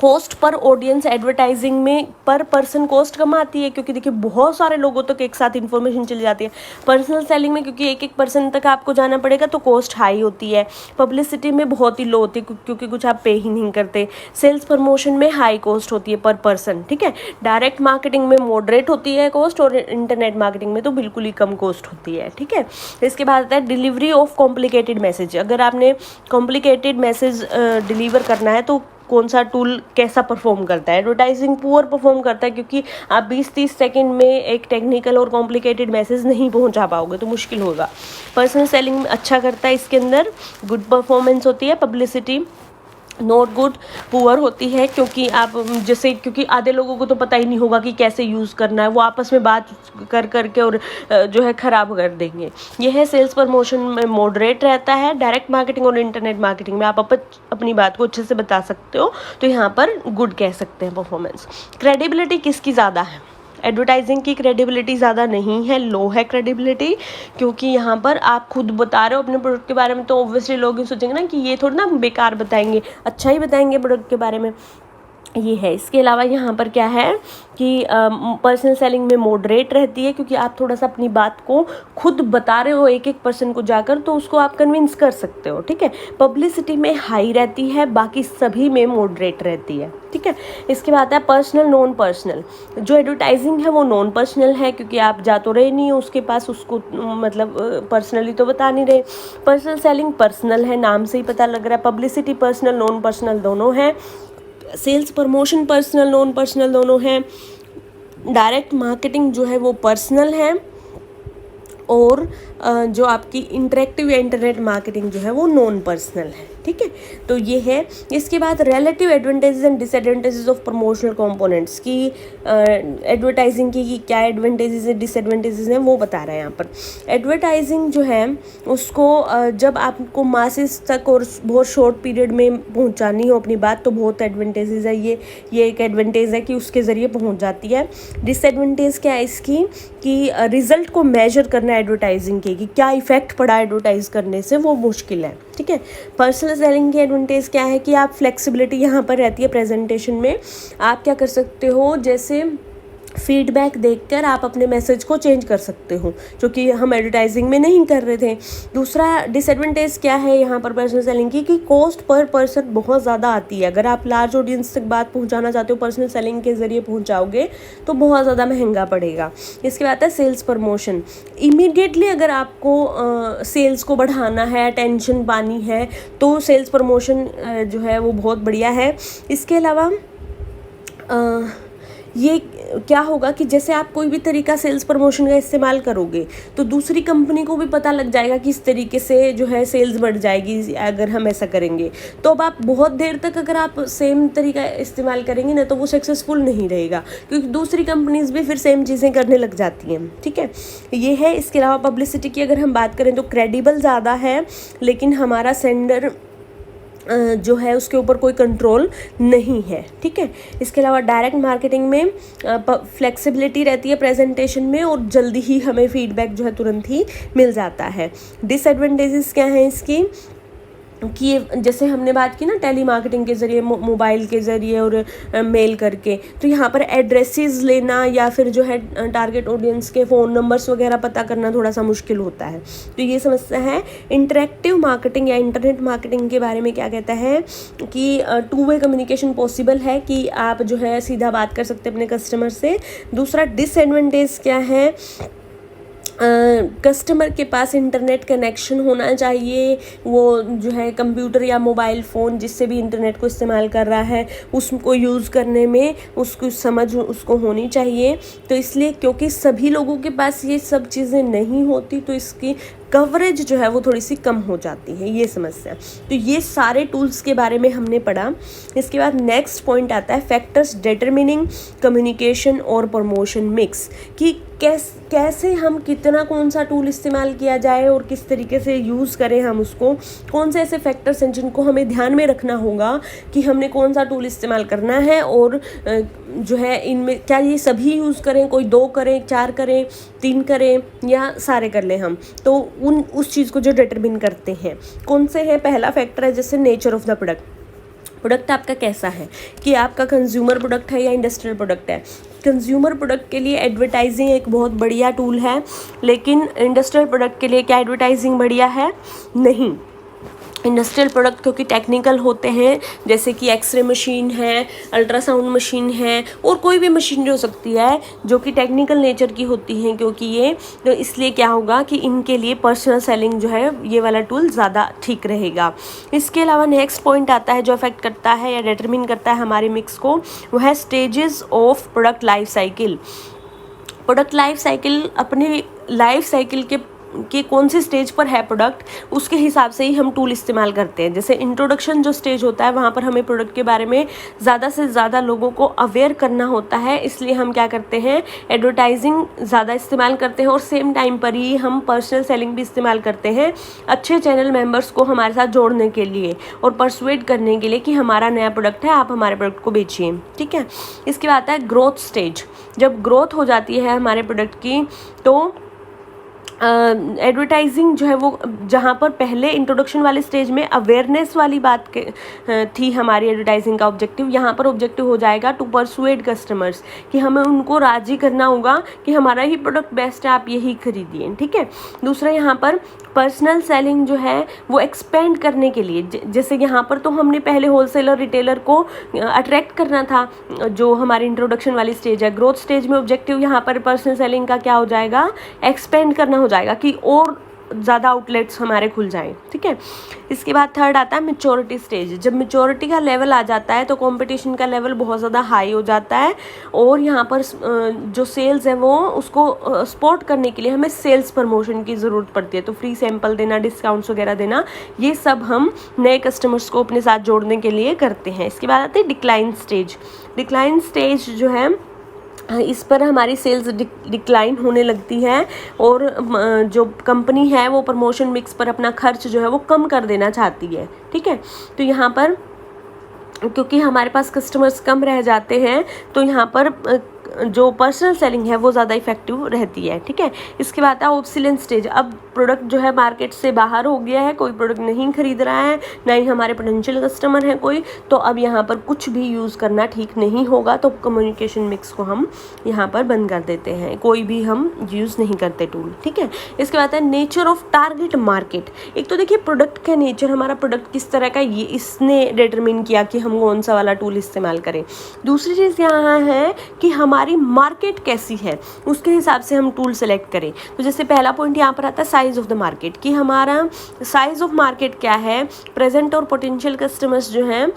S1: कॉस्ट पर ऑडियंस एडवर्टाइजिंग में पर पर्सन कॉस्ट कम आती है, क्योंकि देखिए बहुत सारे लोगों तक एक साथ इन्फॉर्मेशन चली जाती है। पर्सनल सेलिंग में क्योंकि एक पर्सन तक आपको जाना पड़ेगा तो कॉस्ट हाई होती है। पब्लिसिटी में बहुत ही लो होती है, क्योंकि कुछ आप पे ही नहीं करते। सेल्स प्रमोशन में हाई कॉस्ट होती है पर पर्सन, ठीक है। डायरेक्ट मार्केटिंग में मॉडरेट होती है कॉस्ट, और इंटरनेट मार्केटिंग में तो बिल्कुल ही कम कॉस्ट होती है, ठीक है। इसके बाद आता है डिलीवरी ऑफ कॉम्प्लिकेटेड मैसेज। अगर आपने कॉम्प्लिकेटेड मैसेज डिलीवर करना है तो कौन सा टूल कैसा परफॉर्म करता है। एडवर्टाइजिंग पुअर परफॉर्म करता है, क्योंकि आप 20-30 सेकंड में एक टेक्निकल और कॉम्प्लिकेटेड मैसेज नहीं पहुंचा पाओगे, तो मुश्किल होगा। पर्सनल सेलिंग अच्छा करता है, इसके अंदर गुड परफॉर्मेंस होती है। पब्लिसिटी नॉट गुड, पुअर होती है, क्योंकि आप जैसे, क्योंकि आधे लोगों को तो पता ही नहीं होगा कि कैसे यूज़ करना है, वो आपस में बात कर करके और जो है ख़राब कर देंगे। यह है सेल्स प्रमोशन में मॉडरेट रहता है। डायरेक्ट मार्केटिंग और इंटरनेट मार्केटिंग में आप अपनी बात को अच्छे से बता सकते हो, तो यहाँ पर गुड कह सकते हैं परफॉर्मेंस। क्रेडिबिलिटी किसकी ज़्यादा है? एडवर्टाइजिंग की क्रेडिबिलिटी ज़्यादा नहीं है, लो है क्रेडिबिलिटी, क्योंकि यहाँ पर आप खुद बता रहे हो अपने प्रोडक्ट के बारे में, तो ऑब्वियसली लोग ये सोचेंगे ना कि ये थोड़ा ना बेकार बताएंगे, अच्छा ही बताएंगे प्रोडक्ट के बारे में। ये है। इसके अलावा यहाँ पर क्या है कि पर्सनल सेलिंग में मॉडरेट रहती है, क्योंकि आप थोड़ा सा अपनी बात को खुद बता रहे हो एक एक पर्सन को जाकर, तो उसको आप कन्विंस कर सकते हो, ठीक है। पब्लिसिटी में हाई रहती है, बाकी सभी में मॉडरेट रहती है, ठीक है। इसके बाद है पर्सनल नॉन पर्सनल। जो एडवर्टाइजिंग है वो नॉन पर्सनल है, क्योंकि आप जा तो रहे नहीं हो उसके पास, उसको मतलब पर्सनली तो बता नहीं रहे। पर्सनल सेलिंग पर्सनल है, नाम से ही पता लग रहा है। पब्लिसिटी पर्सनल नॉन पर्सनल दोनों है। Sales promotion personal non personal दोनों हैं। डायरेक्ट मार्केटिंग जो है वो पर्सनल है, और जो आपकी इंटरेक्टिव या इंटरनेट मार्केटिंग जो है वो नॉन पर्सनल है, ठीक है। तो ये है। इसके बाद relative advantages and disadvantages of promotional components की, एडवर्टाइजिंग की क्या एडवांटेजेस है डिसएडवांटेजेस हैं वो बता रहे हैं यहाँ पर। एडवर्टाइजिंग जो है उसको जब आपको मासेस तक और बहुत शॉर्ट पीरियड में पहुँचानी हो अपनी बात, तो बहुत एडवांटेजेस है। ये एक एडवांटेज है कि उसके ज़रिए पहुँच जाती है। डिसएडवांटेज क्या है इसकी कि रिजल्ट को मेजर करना एडवर्टाइजिंग के, कि क्या इफेक्ट पड़ा एडवर्टाइज करने से, वो मुश्किल है, ठीक है। पर्सनल सेलिंग की एडवांटेज क्या है कि आप फ्लेक्सिबिलिटी यहाँ पर रहती है प्रेजेंटेशन में। आप क्या कर सकते हो, जैसे फीडबैक देखकर आप अपने मैसेज को चेंज कर सकते हो, जो कि हम एडवर्टाइजिंग में नहीं कर रहे थे। दूसरा डिसएडवांटेज क्या है यहाँ पर पर्सनल सेलिंग की, कि कॉस्ट पर पर्सन बहुत ज़्यादा आती है। अगर आप लार्ज ऑडियंस तक बात पहुँचाना चाहते हो, पर्सनल सेलिंग के ज़रिए पहुँचाओगे तो बहुत ज़्यादा महंगा पड़ेगा। इसके बाद है सेल्स प्रमोशन। इमीडिएटली अगर आपको सेल्स को बढ़ाना है, अटेंशन पानी है, तो सेल्स प्रमोशन जो है वो बहुत बढ़िया है। इसके अलावा ये क्या होगा कि जैसे आप कोई भी तरीका सेल्स प्रमोशन का इस्तेमाल करोगे, तो दूसरी कंपनी को भी पता लग जाएगा कि इस तरीके से जो है सेल्स बढ़ जाएगी अगर हम ऐसा करेंगे। तो अब आप बहुत देर तक अगर आप सेम तरीका इस्तेमाल करेंगे ना, तो वो सक्सेसफुल नहीं रहेगा, क्योंकि दूसरी कंपनीज भी फिर सेम चीज़ें करने लग जाती हैं, ठीक है। ये है। इसके अलावा पब्लिसिटी की अगर हम बात करें तो क्रेडिबल ज़्यादा है, लेकिन हमारा सेंडर जो है उसके ऊपर कोई कंट्रोल नहीं है, ठीक है। इसके अलावा डायरेक्ट मार्केटिंग में फ्लेक्सिबिलिटी रहती है प्रेजेंटेशन में, और जल्दी ही हमें फीडबैक जो है तुरंत ही मिल जाता है। डिसएडवांटेजेस क्या हैं इसकी, कि जैसे हमने बात की ना टेली मार्केटिंग के ज़रिए, मोबाइल के ज़रिए और मेल करके, तो यहाँ पर एड्रेसेस लेना या फिर जो है टारगेट ऑडियंस के फ़ोन नंबर्स वगैरह पता करना थोड़ा सा मुश्किल होता है, तो ये समस्या है। इंटरेक्टिव मार्केटिंग या इंटरनेट मार्केटिंग के बारे में क्या कहता है कि टू वे कम्युनिकेशन पॉसिबल है, कि आप जो है सीधा बात कर सकते हैं अपने कस्टमर से। दूसरा डिसएडवांटेज क्या है, कस्टमर के पास इंटरनेट कनेक्शन होना चाहिए। वो जो है कंप्यूटर या मोबाइल फ़ोन जिससे भी इंटरनेट को इस्तेमाल कर रहा है, उसको यूज़ करने में उसको समझ उसको होनी चाहिए। तो इसलिए क्योंकि सभी लोगों के पास ये सब चीज़ें नहीं होती, तो इसकी कवरेज जो है वो थोड़ी सी कम हो जाती है, ये समस्या। तो ये सारे टूल्स के बारे में हमने पढ़ा। इसके बाद नेक्स्ट पॉइंट आता है फैक्टर्स डिटरमिनिंग कम्युनिकेशन और प्रमोशन मिक्स, कि कैसे हम कितना कौन सा टूल इस्तेमाल किया जाए और किस तरीके से यूज़ करें हम उसको, कौन से ऐसे फैक्टर्स हैं जिनको हमें ध्यान में रखना होगा कि हमने कौन सा टूल इस्तेमाल करना है, और जो है इनमें क्या ये सभी यूज़ करें, कोई 2 करें, 4 करें, 3 करें, या सारे कर लें हम। तो उस चीज़ को जो डिटरमिन करते हैं कौन से हैं, पहला फैक्टर है जैसे नेचर ऑफ द प्रोडक्ट आपका कैसा है, कि आपका कंज्यूमर प्रोडक्ट है या इंडस्ट्रियल प्रोडक्ट है। कंज्यूमर प्रोडक्ट के लिए एडवर्टाइजिंग एक बहुत बढ़िया टूल है, लेकिन इंडस्ट्रियल प्रोडक्ट के लिए क्या एडवर्टाइजिंग बढ़िया है? नहीं। इंडस्ट्रियल प्रोडक्ट क्योंकि टेक्निकल होते हैं, जैसे कि एक्सरे मशीन है, अल्ट्रासाउंड मशीन है, और कोई भी मशीनरी हो सकती है जो कि टेक्निकल नेचर की होती हैं, क्योंकि ये तो इसलिए क्या होगा कि इनके लिए पर्सनल सेलिंग जो है ये वाला टूल ज़्यादा ठीक रहेगा। इसके अलावा नेक्स्ट पॉइंट आता है जो अफेक्ट करता है या डिटरमिन करता है हमारे मिक्स को, वो है stages of product life cycle. Product life cycle, अपने लाइफ साइकिल के कौन से स्टेज पर है प्रोडक्ट, उसके हिसाब से ही हम टूल इस्तेमाल करते हैं। जैसे इंट्रोडक्शन जो स्टेज होता है, वहाँ पर हमें प्रोडक्ट के बारे में ज़्यादा से ज़्यादा लोगों को अवेयर करना होता है, इसलिए हम क्या करते हैं, एडवर्टाइजिंग ज़्यादा इस्तेमाल करते हैं, और सेम टाइम पर ही हम पर्सनल सेलिंग भी इस्तेमाल करते हैं अच्छे चैनल मेम्बर्स को हमारे साथ जोड़ने के लिए और परसुएड करने के लिए कि हमारा नया प्रोडक्ट है, आप हमारे प्रोडक्ट को बेचिए, ठीक है। इसके बाद आता है ग्रोथ स्टेज। जब ग्रोथ हो जाती है हमारे प्रोडक्ट की, तो एडवर्टाइजिंग जो है वो जहाँ पर पहले इंट्रोडक्शन वाले स्टेज में अवेयरनेस वाली बात थी हमारी एडवर्टाइजिंग का ऑब्जेक्टिव, यहाँ पर ऑब्जेक्टिव हो जाएगा टू परसुएड कस्टमर्स, कि हमें उनको राजी करना होगा कि हमारा ही प्रोडक्ट बेस्ट है, आप यही खरीदिए, ठीक है। दूसरा यहाँ पर पर्सनल सेलिंग जो है वो एक्सपेंड करने के लिए, जैसे यहाँ पर तो हमने पहले होलसेलर रिटेलर को अट्रैक्ट करना था, जो हमारी इंट्रोडक्शन वाली स्टेज है। ग्रोथ स्टेज में ऑब्जेक्टिव यहाँ पर पर्सनल सेलिंग का क्या हो जाएगा, एक्सपेंड करना हो जाएगा, कि और ज़्यादा आउटलेट्स हमारे खुल जाएं, ठीक है। इसके बाद थर्ड आता है मैच्योरिटी स्टेज। जब मैच्योरिटी का लेवल आ जाता है तो कंपटीशन का लेवल बहुत ज़्यादा हाई हो जाता है, और यहाँ पर जो सेल्स है वो उसको सपोर्ट करने के लिए हमें सेल्स प्रमोशन की ज़रूरत पड़ती है। तो फ्री सैंपल देना, डिस्काउंट्स वगैरह देना, ये सब हम नए कस्टमर्स को अपने साथ जोड़ने के लिए करते हैं। इसके बाद आती है डिक्लाइन स्टेज। डिक्लाइन स्टेज जो है इस पर हमारी सेल्स डिक्लाइन होने लगती है, और जो कंपनी है वो प्रमोशन मिक्स पर अपना खर्च जो है वो कम कर देना चाहती है, ठीक है। तो यहाँ पर क्योंकि हमारे पास कस्टमर्स कम रह जाते हैं तो यहाँ पर जो पर्सनल सेलिंग है वो ज़्यादा इफेक्टिव रहती है, ठीक है। इसके बाद है ऑब्सोलेंस स्टेज। अब प्रोडक्ट जो है मार्केट से बाहर हो गया है, कोई प्रोडक्ट नहीं खरीद रहा है, ना ही हमारे पोटेंशियल कस्टमर हैं कोई, तो अब यहाँ पर कुछ भी यूज़ करना ठीक नहीं होगा, तो कम्युनिकेशन मिक्स को हम यहाँ पर बंद कर देते हैं, कोई भी हम यूज़ नहीं करते टूल, ठीक है। इसके बाद है नेचर ऑफ टारगेट मार्केट। एक तो देखिए प्रोडक्ट का नेचर, हमारा प्रोडक्ट किस तरह का, ये इसने डिटरमिन किया कि हम कौन सा वाला टूल इस्तेमाल करें। दूसरी चीज़ यहाँ है कि हमारी मार्केट कैसी है, उसके हिसाब से हम टूल सेलेक्ट करें। तो जैसे पहला पॉइंट यहाँ पर आता है साइज ऑफ द मार्केट, कि हमारा साइज ऑफ मार्केट क्या है, प्रेजेंट और पोटेंशियल कस्टमर्स जो हैं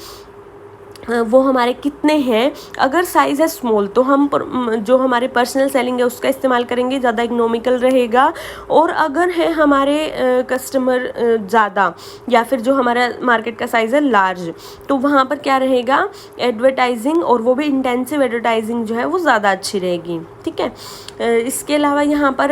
S1: वो हमारे कितने हैं। अगर साइज़ है स्मॉल तो हम जो हमारे पर्सनल सेलिंग है उसका इस्तेमाल करेंगे, ज़्यादा इकोनॉमिकल रहेगा। और अगर है हमारे कस्टमर ज़्यादा, या फिर जो हमारा मार्केट का साइज़ है लार्ज, तो वहाँ पर क्या रहेगा, एडवर्टाइजिंग, और वो भी इंटेंसिव एडवर्टाइजिंग जो है वो ज़्यादा अच्छी रहेगी, ठीक है। इसके अलावा यहाँ पर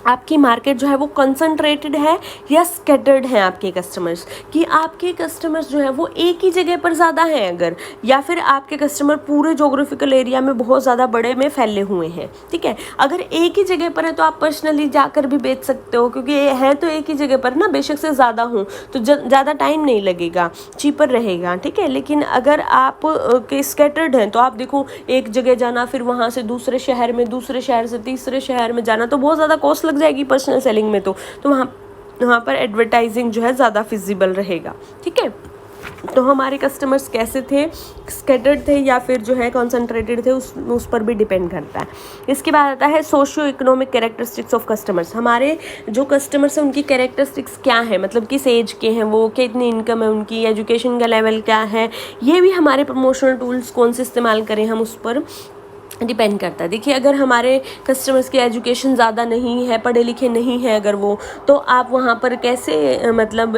S1: आपकी मार्केट जो है वो कंसंट्रेटेड है या स्कैटर्ड है आपके कस्टमर्स, कि आपके कस्टमर्स जो है वो एक ही जगह पर ज़्यादा हैं अगर, या फिर आपके कस्टमर पूरे जोग्राफिकल एरिया में बहुत ज़्यादा बड़े में फैले हुए हैं, ठीक है। अगर एक ही जगह पर है तो आप पर्सनली जाकर भी बेच सकते हो, क्योंकि ये है तो एक ही जगह पर ना, बेशक से ज़्यादा हो तो ज़्यादा टाइम नहीं लगेगा, चीपर रहेगा, ठीक है। लेकिन अगर आप के स्कैटर्ड हैं तो आप देखो एक जगह जाना, फिर वहाँ से दूसरे शहर में, दूसरे शहर से तीसरे शहर में जाना, तो बहुत ज़्यादा कॉस्ट लग जाएगी पर्सनल सेलिंग में, तो वहाँ पर एडवर्टाइजिंग जो है ज़्यादा फिजिबल रहेगा, ठीक है। तो हमारे कस्टमर्स कैसे थे, स्कैटर्ड थे या फिर जो है कॉन्सेंट्रेटेड थे, उस पर भी डिपेंड करता है। इसके बाद आता है socio economic characteristics of customers. हमारे जो कस्टमर्स हैं उनकी कैरेक्टरिस्टिक्स क्या है, मतलब किस एज के हैं वो, कितनी इनकम है उनकी, एजुकेशन का लेवल क्या है, ये भी हमारे प्रमोशनल टूल्स कौन से इस्तेमाल करें हम उस पर डिपेंड करता है। देखिए अगर हमारे कस्टमर्स की एजुकेशन ज़्यादा नहीं है, पढ़े लिखे नहीं है अगर वो, तो आप वहाँ पर कैसे मतलब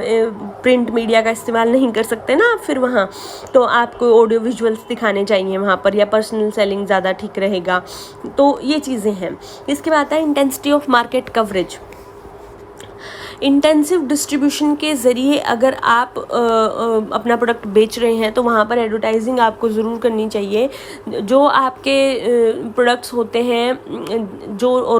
S1: प्रिंट मीडिया का इस्तेमाल नहीं कर सकते ना आप, फिर वहाँ तो आपको ऑडियो विजुअल्स दिखाने चाहिए वहाँ पर, या पर्सनल सेलिंग ज़्यादा ठीक रहेगा। तो ये चीज़ें हैं। इसके बाद आता है intensity of market coverage. Intensive distribution के ज़रिए अगर आप अपना प्रोडक्ट बेच रहे हैं तो वहाँ पर एडवर्टाइजिंग आपको ज़रूर करनी चाहिए। जो आपके प्रोडक्ट्स होते हैं जो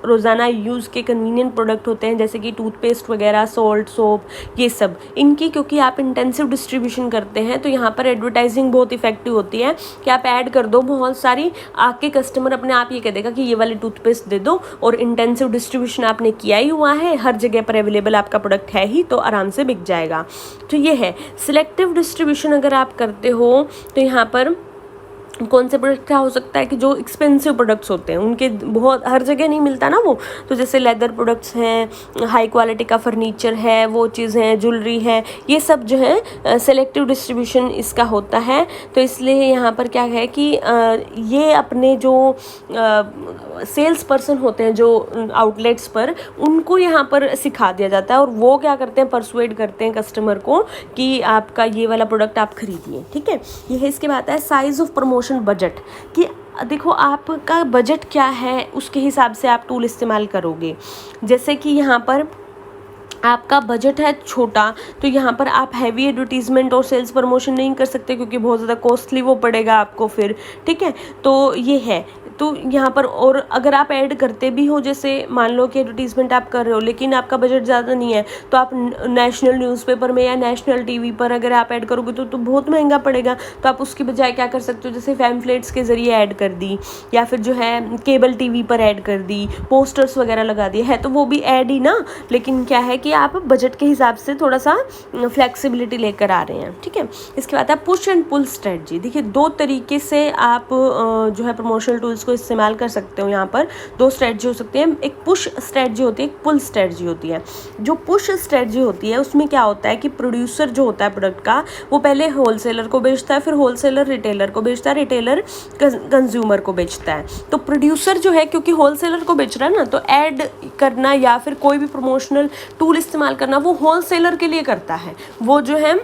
S1: रोज़ाना यूज़ के कन्वीनियंट प्रोडक्ट होते हैं, जैसे कि टूथपेस्ट वगैरह, सॉल्ट, सोप, ये सब, इनकी क्योंकि आप इंटेंसिव डिस्ट्रीब्यूशन करते हैं तो यहाँ पर एडवर्टाइजिंग बहुत इफेक्टिव होती है कि आप ऐड कर दो बहुत सारी, आपके कस्टमर अपने आप ये कह देगा कि ये वाली टूथपेस्ट दे दो, और इंटेंसिव डिस्ट्रीब्यूशन आपने किया ही हुआ है, हर जगह पर अवेलेबल आपका प्रोडक्ट है ही, तो आराम से बिक जाएगा। तो ये है। सिलेक्टिव डिस्ट्रीब्यूशन अगर आप करते हो तो यहाँ पर कौन से प्रोडक्ट क्या हो सकता है कि जो एक्सपेंसिव प्रोडक्ट्स होते हैं उनके बहुत हर जगह नहीं मिलता ना वो, तो जैसे लेदर प्रोडक्ट्स हैं, हाई क्वालिटी का फर्नीचर है, वो चीज़ है, ज्वेलरी है, ये सब जो है सेलेक्टिव डिस्ट्रीब्यूशन इसका होता है। तो इसलिए यहाँ पर क्या है कि ये अपने जो सेल्स पर्सन होते हैं जो आउटलेट्स पर, उनको यहाँ पर सिखा दिया जाता है, और वो क्या करते हैं, परसुएड करते हैं कस्टमर को कि आपका ये वाला प्रोडक्ट आप खरीदिए, ठीक है। ये है। इसके बाद है साइज़ ऑफ प्रमोशन बजट, कि देखो आपका बजट क्या है उसके हिसाब से आप टूल इस्तेमाल करोगे। जैसे कि यहाँ पर आपका बजट है छोटा, तो यहाँ पर आप हैवी एडवर्टीजमेंट और सेल्स प्रमोशन नहीं कर सकते, क्योंकि बहुत ज़्यादा कॉस्टली वो पड़ेगा आपको फिर, ठीक है। तो ये है, तो यहाँ पर और अगर आप ऐड करते भी हो, जैसे मान लो कि एडवर्टीजमेंट आप कर रहे हो लेकिन आपका बजट ज़्यादा नहीं है, तो आप नेशनल न्यूज़पेपर में या नेशनल टीवी पर अगर आप ऐड करोगे तो बहुत महंगा पड़ेगा। तो आप उसकी बजाय क्या कर सकते हो, जैसे पैम्फलेट्स के ज़रिए ऐड कर दी, या फिर जो है केबल टीवी पर ऐड कर दी, पोस्टर्स वगैरह लगा दिए, है तो वो भी ऐड ही ना, लेकिन क्या है कि आप बजट के हिसाब से थोड़ा सा फ्लेक्सिबिलिटी लेकर आ रहे हैं, ठीक है। इसके बाद आप पुश एंड पुल स्ट्रेटजी। देखिए, दो तरीके से आप जो है प्रमोशनल टूल्स को इस्तेमाल कर सकते हो। यहाँ पर दो स्ट्रेटजी हो सकती है, एक पुश स्ट्रेटजी होती है, एक पुल स्ट्रेटजी होती है। जो पुश स्ट्रेटजी होती है उसमें क्या होता है कि प्रोड्यूसर जो होता है प्रोडक्ट का, वो पहले होलसेलर को बेचता है, फिर होलसेलर रिटेलर को बेचता है, रिटेलर कंज्यूमर को बेचता है। तो प्रोड्यूसर जो है, क्योंकि होलसेलर को बेच रहा है ना, तो ऐड करना या फिर कोई भी प्रमोशनल टूल इस्तेमाल करना वो होलसेलर के लिए करता है, वो जो है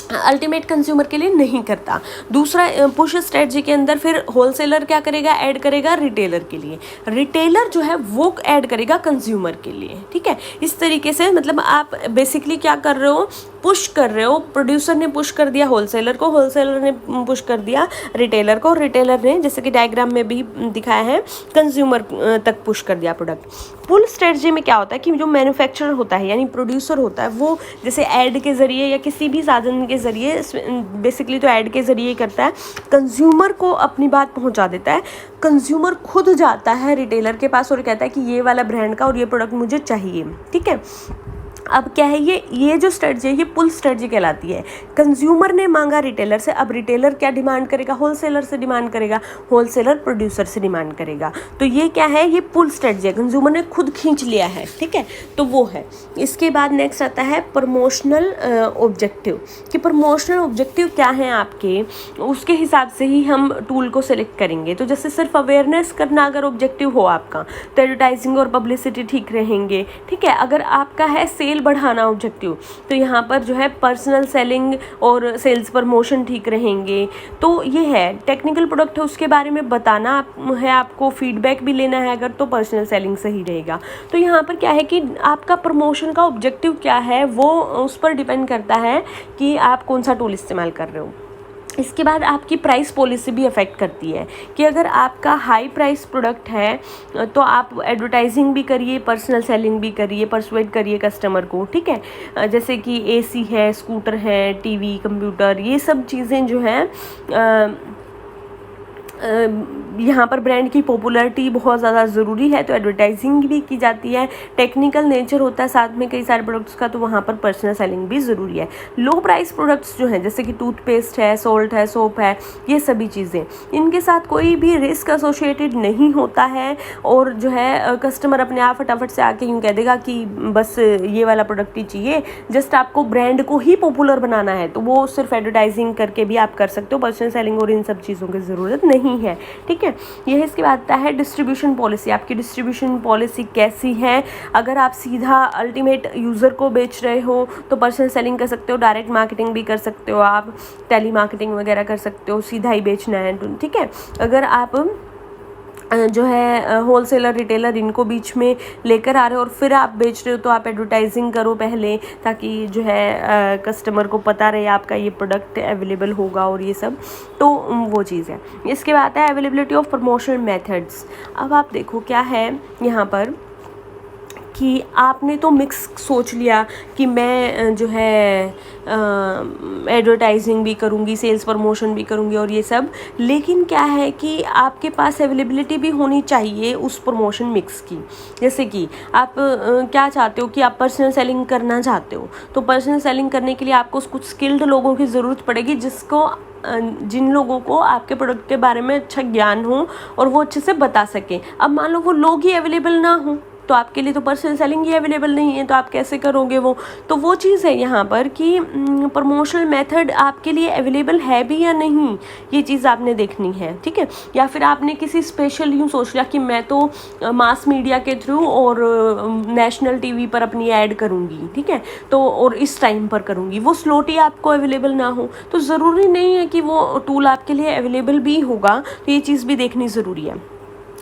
S1: अल्टीमेट कंज्यूमर के लिए नहीं करता। दूसरा पुश स्ट्रेटजी के अंदर फिर होलसेलर क्या करेगा, ऐड करेगा रिटेलर के लिए, रिटेलर जो है वो ऐड करेगा कंज्यूमर के लिए, ठीक है। इस तरीके से मतलब आप बेसिकली क्या कर रहे हो, पुश कर रहे हो। प्रोड्यूसर ने पुश कर दिया होलसेलर को, होलसेलर ने पुश कर दिया रिटेलर को, रिटेलर ने, जैसे कि डायग्राम में भी दिखाया है, कंज्यूमर तक पुश कर दिया प्रोडक्ट। पुल स्ट्रेटजी में क्या होता है कि जो मैन्युफैक्चरर होता है यानी प्रोड्यूसर होता है, वो जैसे ऐड के ज़रिए या किसी भी साधन के ज़रिए, बेसिकली तो ऐड के ज़रिए करता है, कंज्यूमर को अपनी बात पहुंचा देता है। कंज्यूमर खुद जाता है रिटेलर के पास और कहता है कि ये वाला ब्रांड का और ये प्रोडक्ट मुझे चाहिए, ठीक है। अब क्या है, ये जो स्ट्रेटजी है ये पुल स्ट्रेटजी कहलाती है। कंज्यूमर ने मांगा रिटेलर से, अब रिटेलर क्या डिमांड करेगा, होलसेलर से डिमांड करेगा, होलसेलर प्रोड्यूसर से डिमांड करेगा। तो ये क्या है, ये पुल स्ट्रेटजी है, कंज्यूमर ने खुद खींच लिया है, ठीक है। तो वो है। इसके बाद नेक्स्ट आता है प्रमोशनल ऑब्जेक्टिव, कि प्रमोशनल ऑब्जेक्टिव क्या है आपके, उसके हिसाब से ही हम टूल को सिलेक्ट करेंगे। तो जैसे सिर्फ अवेयरनेस करना अगर ऑब्जेक्टिव हो आपका, तो एडवर्टाइजिंग और पब्लिसिटी ठीक रहेंगे, ठीक है। अगर आपका है सेल बढ़ाना ऑब्जेक्टिव, तो यहाँ पर जो है पर्सनल सेलिंग और सेल्स प्रमोशन ठीक रहेंगे। तो ये है, टेक्निकल प्रोडक्ट है उसके बारे में बताना है आपको, फीडबैक भी लेना है अगर, तो पर्सनल सेलिंग सही रहेगा। तो यहाँ पर क्या है कि आपका प्रमोशन का ऑब्जेक्टिव क्या है, वो उस पर डिपेंड करता है कि आप कौन सा टूल इस्तेमाल कर रहे हो। इसके बाद आपकी प्राइस पॉलिसी भी अफेक्ट करती है, कि अगर आपका हाई प्राइस प्रोडक्ट है तो आप एडवर्टाइजिंग भी करिए, पर्सनल सेलिंग भी करिए, परसुएड करिए कस्टमर को, ठीक है। जैसे कि एसी है, स्कूटर है, टीवी, कंप्यूटर, ये सब चीज़ें जो हैं यहाँ पर ब्रांड की पॉपुलैरिटी बहुत ज़्यादा ज़रूरी है, तो एडवर्टाइजिंग भी की जाती है। टेक्निकल नेचर होता है साथ में कई सारे प्रोडक्ट्स का, तो वहाँ पर पर्सनल सेलिंग भी ज़रूरी है। लो प्राइस प्रोडक्ट्स जो हैं, जैसे कि टूथपेस्ट है, सॉल्ट है, सोप है, ये सभी चीज़ें, इनके साथ कोई भी रिस्क एसोसिएटेड नहीं होता है, और जो है कस्टमर अपने आप फटाफट से आके यूँ कह देगा कि बस ये वाला प्रोडक्ट ही चाहिए। जस्ट आपको ब्रांड को ही पॉपुलर बनाना है, तो वो सिर्फ एडवर्टाइजिंग करके भी आप कर सकते हो, पर्सनल सेलिंग और इन सब चीज़ों की ज़रूरत नहीं है, ठीक है। यह इसके बाद आता है डिस्ट्रीब्यूशन पॉलिसी। आपकी डिस्ट्रीब्यूशन पॉलिसी कैसी है, अगर आप सीधा अल्टीमेट यूज़र को बेच रहे हो तो पर्सनल सेलिंग कर सकते हो, डायरेक्ट मार्केटिंग भी कर सकते हो, आप टेली मार्केटिंग वगैरह कर सकते हो, सीधा ही बेचना है, ठीक है। अगर आप जो है होलसेलर रिटेलर इनको बीच में लेकर आ रहे हो और फिर आप बेच रहे हो, तो आप एडवर्टाइजिंग करो पहले, ताकि जो है कस्टमर को पता रहे आपका ये प्रोडक्ट अवेलेबल होगा और ये सब, तो वो चीज़ है। इसके बाद है अवेलेबिलिटी ऑफ प्रमोशनल मेथड्स। अब आप देखो क्या है यहाँ पर कि आपने तो मिक्स सोच लिया कि मैं जो है एडवर्टाइजिंग भी करूँगी, सेल्स प्रमोशन भी करूँगी और ये सब, लेकिन क्या है कि आपके पास अवेलेबिलिटी भी होनी चाहिए उस प्रमोशन मिक्स की। जैसे कि आप क्या चाहते हो कि आप पर्सनल सेलिंग करना चाहते हो, तो पर्सनल सेलिंग करने के लिए आपको कुछ स्किल्ड लोगों की ज़रूरत पड़ेगी, जिन लोगों को आपके प्रोडक्ट के बारे में अच्छा ज्ञान हो और वो अच्छे से बता सकें। अब मान लो वो लोग ही अवेलेबल ना हो, तो आपके लिए तो पर्सनल सेलिंग ही अवेलेबल नहीं है, तो आप कैसे करोगे वो। तो वो चीज़ है यहाँ पर कि प्रमोशनल मेथड आपके लिए अवेलेबल है भी या नहीं, ये चीज़ आपने देखनी है, ठीक है। या फिर आपने किसी स्पेशल यूँ सोच लिया कि मैं तो मास मीडिया के थ्रू और नेशनल टीवी पर अपनी ऐड करूँगी, ठीक है, तो और इस टाइम पर करूँगी, वो स्लॉट ही आपको अवेलेबल ना हो, तो ज़रूरी नहीं है कि वो टूल आपके लिए अवेलेबल भी होगा, तो ये चीज़ भी देखनी ज़रूरी है।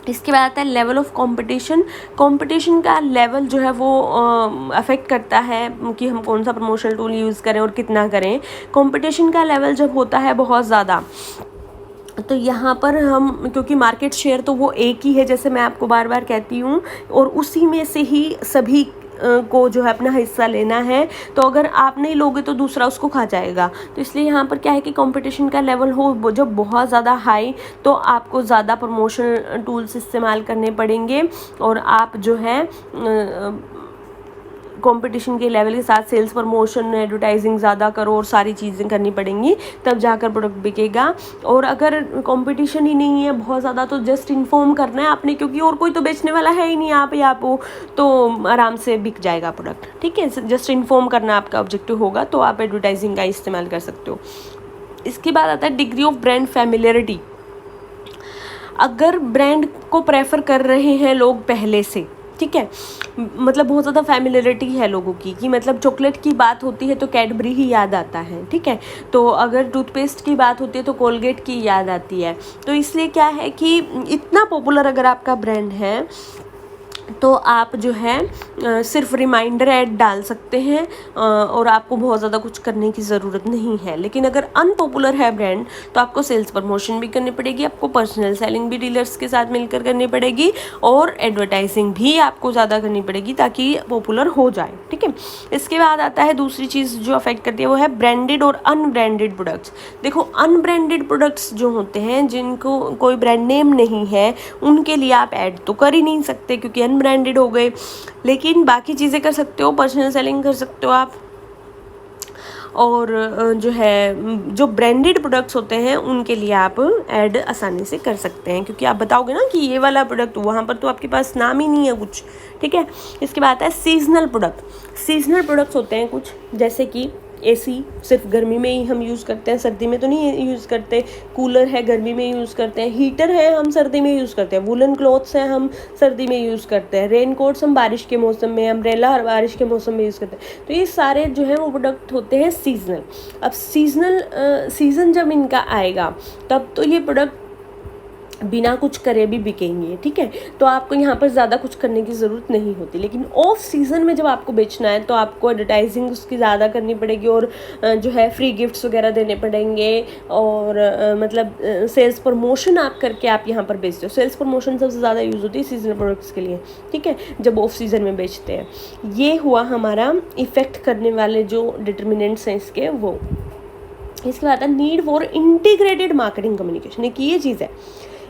S1: इसके बाद आता है लेवल ऑफ कंपटीशन। कंपटीशन का लेवल जो है वो अफेक्ट करता है कि हम कौन सा प्रमोशनल टूल यूज़ करें और कितना करें। कंपटीशन का लेवल जब होता है बहुत ज़्यादा, तो यहाँ पर हम, क्योंकि मार्केट शेयर तो वो एक ही है, जैसे मैं आपको बार बार कहती हूँ, और उसी में से ही सभी को जो है अपना हिस्सा लेना है, तो अगर आप नहीं लोगे तो दूसरा उसको खा जाएगा। तो इसलिए यहाँ पर क्या है कि कंपटीशन का लेवल हो जब बहुत ज़्यादा हाई, तो आपको ज़्यादा प्रमोशन टूल्स इस्तेमाल करने पड़ेंगे, और आप जो है कंपटीशन के लेवल के साथ सेल्स, प्रमोशन, एडवर्टाइजिंग ज़्यादा करो और सारी चीज़ें करनी पड़ेंगी, तब जाकर प्रोडक्ट बिकेगा। और अगर कंपटीशन ही नहीं है बहुत ज़्यादा, तो जस्ट इन्फॉर्म करना है आपने, क्योंकि और कोई तो बेचने वाला है ही नहीं, आप ही आप हो, तो आराम से बिक जाएगा प्रोडक्ट। ठीक है, जस्ट इन्फॉर्म करना आपका ऑब्जेक्टिव होगा, तो आप एडवर्टाइजिंग का इस्तेमाल कर सकते हो। इसके बाद आता है डिग्री ऑफ ब्रांड फैमिलियरिटी। अगर ब्रांड को प्रेफर कर रहे हैं लोग पहले से, ठीक है, मतलब बहुत ज़्यादा फैमिलियरिटी है लोगों की, कि मतलब चॉकलेट की बात होती है तो कैडबरी ही याद आता है, ठीक है, तो अगर टूथपेस्ट की बात होती है तो कोलगेट की याद आती है। तो इसलिए क्या है कि इतना पॉपुलर अगर आपका ब्रांड है, तो आप जो है सिर्फ रिमाइंडर ऐड डाल सकते हैं, और आपको बहुत ज़्यादा कुछ करने की ज़रूरत नहीं है। लेकिन अगर अनपॉपुलर है ब्रांड, तो आपको सेल्स प्रमोशन भी करनी पड़ेगी, आपको पर्सनल सेलिंग भी डीलर्स के साथ मिलकर करनी पड़ेगी, और एडवर्टाइजिंग भी आपको ज़्यादा करनी पड़ेगी ताकि पॉपुलर हो जाए। ठीक है, इसके बाद आता है दूसरी चीज़ जो अफेक्ट करती है, वो है ब्रांडेड और अनब्रांडेड प्रोडक्ट्स। देखो, अनब्रांडेड प्रोडक्ट्स जो होते हैं, जिनको कोई ब्रांड नेम नहीं है, उनके लिए आप ऐड तो कर ही नहीं सकते क्योंकि ब्रांडेड हो गए, लेकिन बाकी चीज़ें कर सकते हो, पर्सनल सेलिंग कर सकते हो आप, और जो है जो ब्रांडेड प्रोडक्ट्स होते हैं उनके लिए आप ऐड आसानी से कर सकते हैं, क्योंकि आप बताओगे ना कि ये वाला प्रोडक्ट, वहाँ पर तो आपके पास नाम ही नहीं है कुछ। ठीक है, इसके बाद है सीजनल प्रोडक्ट। सीजनल प्रोडक्ट्स होते हैं कुछ, जैसे कि एसी सिर्फ गर्मी में ही हम यूज़ करते हैं, सर्दी में तो नहीं यूज़ करते। कूलर है, गर्मी में यूज़ करते हैं। हीटर है, हम सर्दी में यूज़ करते हैं। वुलन क्लॉथ्स हैं, हम सर्दी में यूज़ करते हैं। रेन कोट्स हम बारिश के मौसम में, अम्ब्रेला बारिश के मौसम में यूज़ करते हैं। तो ये सारे जो है वो प्रोडक्ट होते हैं सीजनल। अब सीज़न जब इनका आएगा, तब तो ये प्रोडक्ट बिना कुछ करे भी बिकेंगे। ठीक है, तो आपको यहाँ पर ज़्यादा कुछ करने की ज़रूरत नहीं होती। लेकिन ऑफ सीज़न में जब आपको बेचना है, तो आपको एडवर्टाइजिंग उसकी ज़्यादा करनी पड़ेगी, और जो है फ्री गिफ्ट्स वगैरह देने पड़ेंगे, और मतलब सेल्स प्रमोशन आप करके आप यहाँ पर बेचते हो। सेल्स प्रमोशन सबसे ज़्यादा यूज़ होती है सीजनल प्रोडक्ट्स के लिए। ठीक है, जब ऑफ सीज़न में बेचते हैं। ये हुआ हमारा इफ़ेक्ट करने वाले जो डिटर्मिनेंट्स हैं इसके, वो। इसके बाद है need for integrated marketing communication. एक ये चीज़ है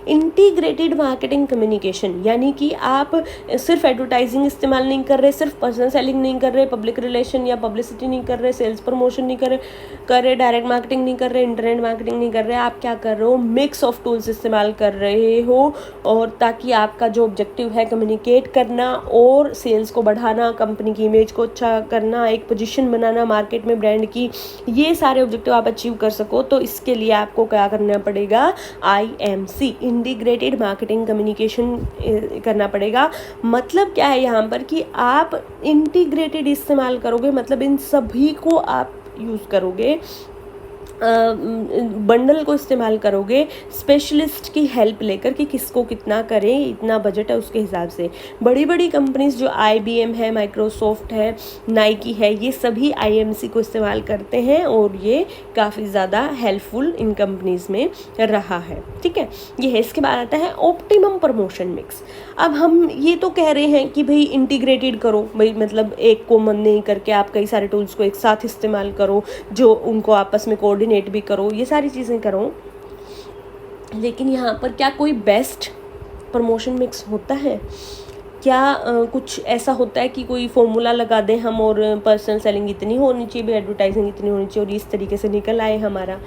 S1: इंटीग्रेटेड मार्केटिंग कम्युनिकेशन, यानी कि आप सिर्फ एडवर्टाइजिंग इस्तेमाल नहीं कर रहे, सिर्फ पर्सनल सेलिंग नहीं कर रहे, पब्लिक रिलेशन या पब्लिसिटी नहीं कर रहे, सेल्स प्रमोशन नहीं कर रहे, डायरेक्ट मार्केटिंग नहीं कर रहे, इंटरनेट मार्केटिंग नहीं कर रहे, आप क्या कर रहे हो, मिक्स ऑफ टूल्स इस्तेमाल कर रहे हो, और ताकि आपका जो ऑब्जेक्टिव है कम्युनिकेट करना और सेल्स को बढ़ाना, कंपनी की इमेज को अच्छा करना, एक पोजीशन बनाना मार्केट में ब्रांड की, ये सारे ऑब्जेक्टिव आप अचीव कर सको, तो इसके लिए आपको क्या करना पड़ेगा, IMC, इंटीग्रेटेड मार्केटिंग कम्युनिकेशन करना पड़ेगा। मतलब क्या है यहाँ पर कि आप इंटीग्रेटेड इस्तेमाल करोगे, मतलब इन सभी को आप यूज़ करोगे, बंडल को इस्तेमाल करोगे, स्पेशलिस्ट की हेल्प लेकर कि किसको कितना करें, इतना बजट है उसके हिसाब से। बड़ी बड़ी कंपनीज जो IBM है, माइक्रोसॉफ्ट है, नाइकी है, ये सभी IMC को इस्तेमाल करते हैं, और ये काफ़ी ज़्यादा हेल्पफुल इन कंपनीज में रहा है। ठीक है, ये है। इसके बाद आता है ऑप्टिमम प्रमोशन मिक्स। अब हम ये तो कह रहे हैं कि भाई इंटीग्रेटेड करो, भाई मतलब एक को मन नहीं करके आप कई सारे टूल्स को एक साथ इस्तेमाल करो, जो उनको आपस में कोऑर्डिनेट भी करो, ये सारी चीज़ें करो। लेकिन यहाँ पर क्या कोई बेस्ट प्रमोशन मिक्स होता है? क्या कुछ ऐसा होता है कि कोई फॉर्मूला लगा दें हम, और पर्सनल सेलिंग इतनी होनी चाहिए, एडवर्टाइजिंग इतनी होनी चाहिए, और इस तरीके से निकल आए हमारा?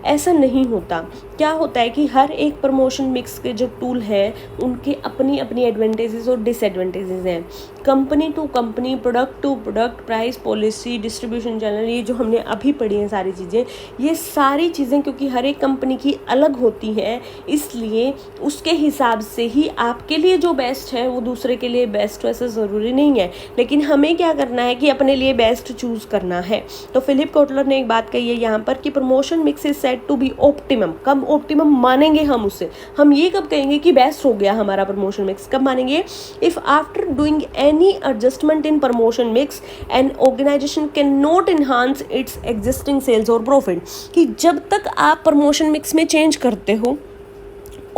S1: ऐसा नहीं होता। क्या होता है कि हर एक प्रमोशन मिक्स के जो टूल है, उनके अपनी अपनी एडवांटेजेस और डिसएडवांटेजेस हैं। Company to company, product to product, price policy, distribution channel, ये जो हमने अभी पढ़ी हैं सारी चीज़ें, ये सारी चीज़ें क्योंकि हर एक कंपनी की अलग होती हैं, इसलिए उसके हिसाब से ही आपके लिए जो बेस्ट है वो दूसरे के लिए बेस्ट वैसे ज़रूरी नहीं है, लेकिन हमें क्या करना है कि अपने लिए बेस्ट चूज़ करना है। तो फिलिप कोटलर ने एक बात कही है यहाँ पर कि promotion mix is said to be optimum. कब ऑप्टिमम मानेंगे हम उसे? हम ये कब कहेंगे कि बेस्ट हो गया हमारा प्रमोशन मिक्स? कब मानेंगे? If after doing any adjustment in promotion mix an organisation can not enhance its existing sales और प्रॉफिट। कि जब तक आप प्रमोशन मिक्स में चेंज करते हो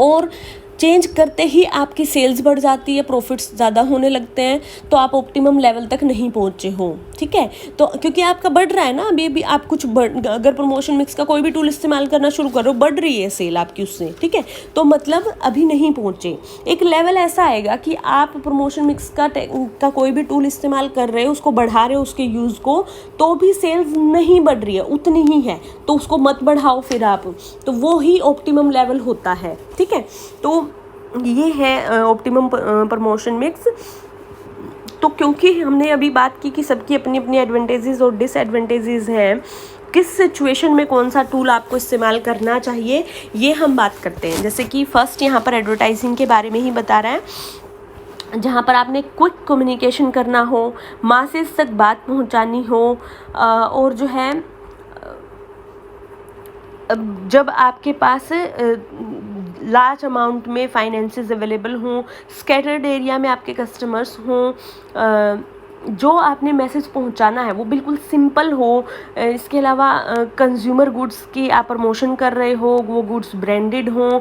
S1: और चेंज करते ही आपकी सेल्स बढ़ जाती है, प्रॉफिट्स ज़्यादा होने लगते हैं, तो आप ऑप्टिमम लेवल तक नहीं पहुँचे हो। ठीक है, तो क्योंकि आपका बढ़ रहा है ना, अभी भी आप कुछ अगर प्रमोशन मिक्स का कोई भी टूल इस्तेमाल करना शुरू करो, बढ़ रही है सेल आपकी उससे, ठीक है, तो मतलब अभी नहीं पहुँचे। एक लेवल ऐसा आएगा कि आप प्रमोशन मिक्स का कोई भी टूल इस्तेमाल कर रहे हो, उसको बढ़ा रहे हो उसके यूज़ को, तो भी सेल्स नहीं बढ़ रही है, उतनी ही है, तो उसको मत बढ़ाओ फिर आप, तो वो ही ऑप्टिमम लेवल होता है। ठीक है, तो ये है ऑप्टिमम प्रमोशन मिक्स। तो क्योंकि हमने अभी बात की कि सबकी अपनी अपनी एडवांटेजेस और डिसएडवांटेजेस हैं, किस सिचुएशन में कौन सा टूल आपको इस्तेमाल करना चाहिए, ये हम बात करते हैं। जैसे कि फर्स्ट यहाँ पर एडवर्टाइजिंग के बारे में ही बता रहा है, जहाँ पर आपने क्विक कम्युनिकेशन करना हो, मासेस तक बात पहुँचानी हो, और जो है जब आपके पास लार्ज अमाउंट में फाइनेंसेस अवेलेबल हों, स्कैटर्ड एरिया में आपके कस्टमर्स हों, जो आपने मैसेज पहुंचाना है वो बिल्कुल सिंपल हो। इसके अलावा कंज्यूमर गुड्स की आप प्रमोशन कर रहे हो, वो गुड्स ब्रांडेड हों,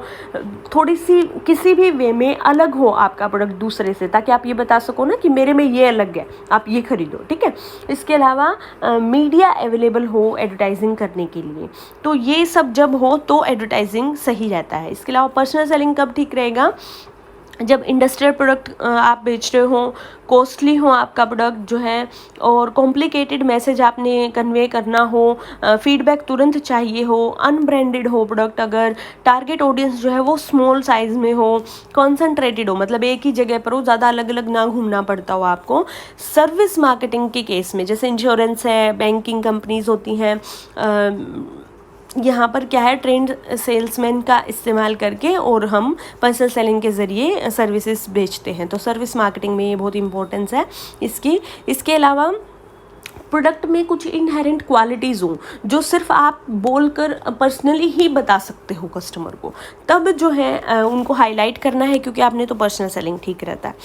S1: थोड़ी सी किसी भी वे में अलग हो आपका प्रोडक्ट दूसरे से, ताकि आप ये बता सको ना कि मेरे में ये अलग है, आप ये खरीदो। ठीक है, इसके अलावा मीडिया अवेलेबल हो एडवर्टाइजिंग करने के लिए, तो ये सब जब हो तो एडवर्टाइजिंग सही रहता है। इसके अलावा पर्सनल सेलिंग कब ठीक रहेगा? जब इंडस्ट्रियल प्रोडक्ट आप बेच रहे हो, कॉस्टली हो आपका प्रोडक्ट जो है, और कॉम्प्लिकेटेड मैसेज आपने कन्वे करना हो, फीडबैक तुरंत चाहिए हो, अनब्रांडेड हो प्रोडक्ट, अगर टारगेट ऑडियंस जो है वो स्मॉल साइज़ में हो, कॉन्सनट्रेटेड हो, मतलब एक ही जगह पर हो, ज़्यादा अलग अलग ना घूमना पड़ता हो आपको। सर्विस मार्केटिंग के केस में जैसे इंश्योरेंस है, बैंकिंग कंपनीज होती हैं, यहाँ पर क्या है, ट्रेंड सेल्समैन का इस्तेमाल करके और हम पर्सनल सेलिंग के ज़रिए सर्विसेज बेचते हैं, तो सर्विस मार्केटिंग में ये बहुत इंपॉर्टेंस है इसकी। इसके अलावा प्रोडक्ट में कुछ इनहेरेंट क्वालिटीज़ हों जो सिर्फ आप बोलकर पर्सनली ही बता सकते हो कस्टमर को, तब जो है उनको हाईलाइट करना है, क्योंकि आपने तो पर्सनल सेलिंग ठीक रहता है।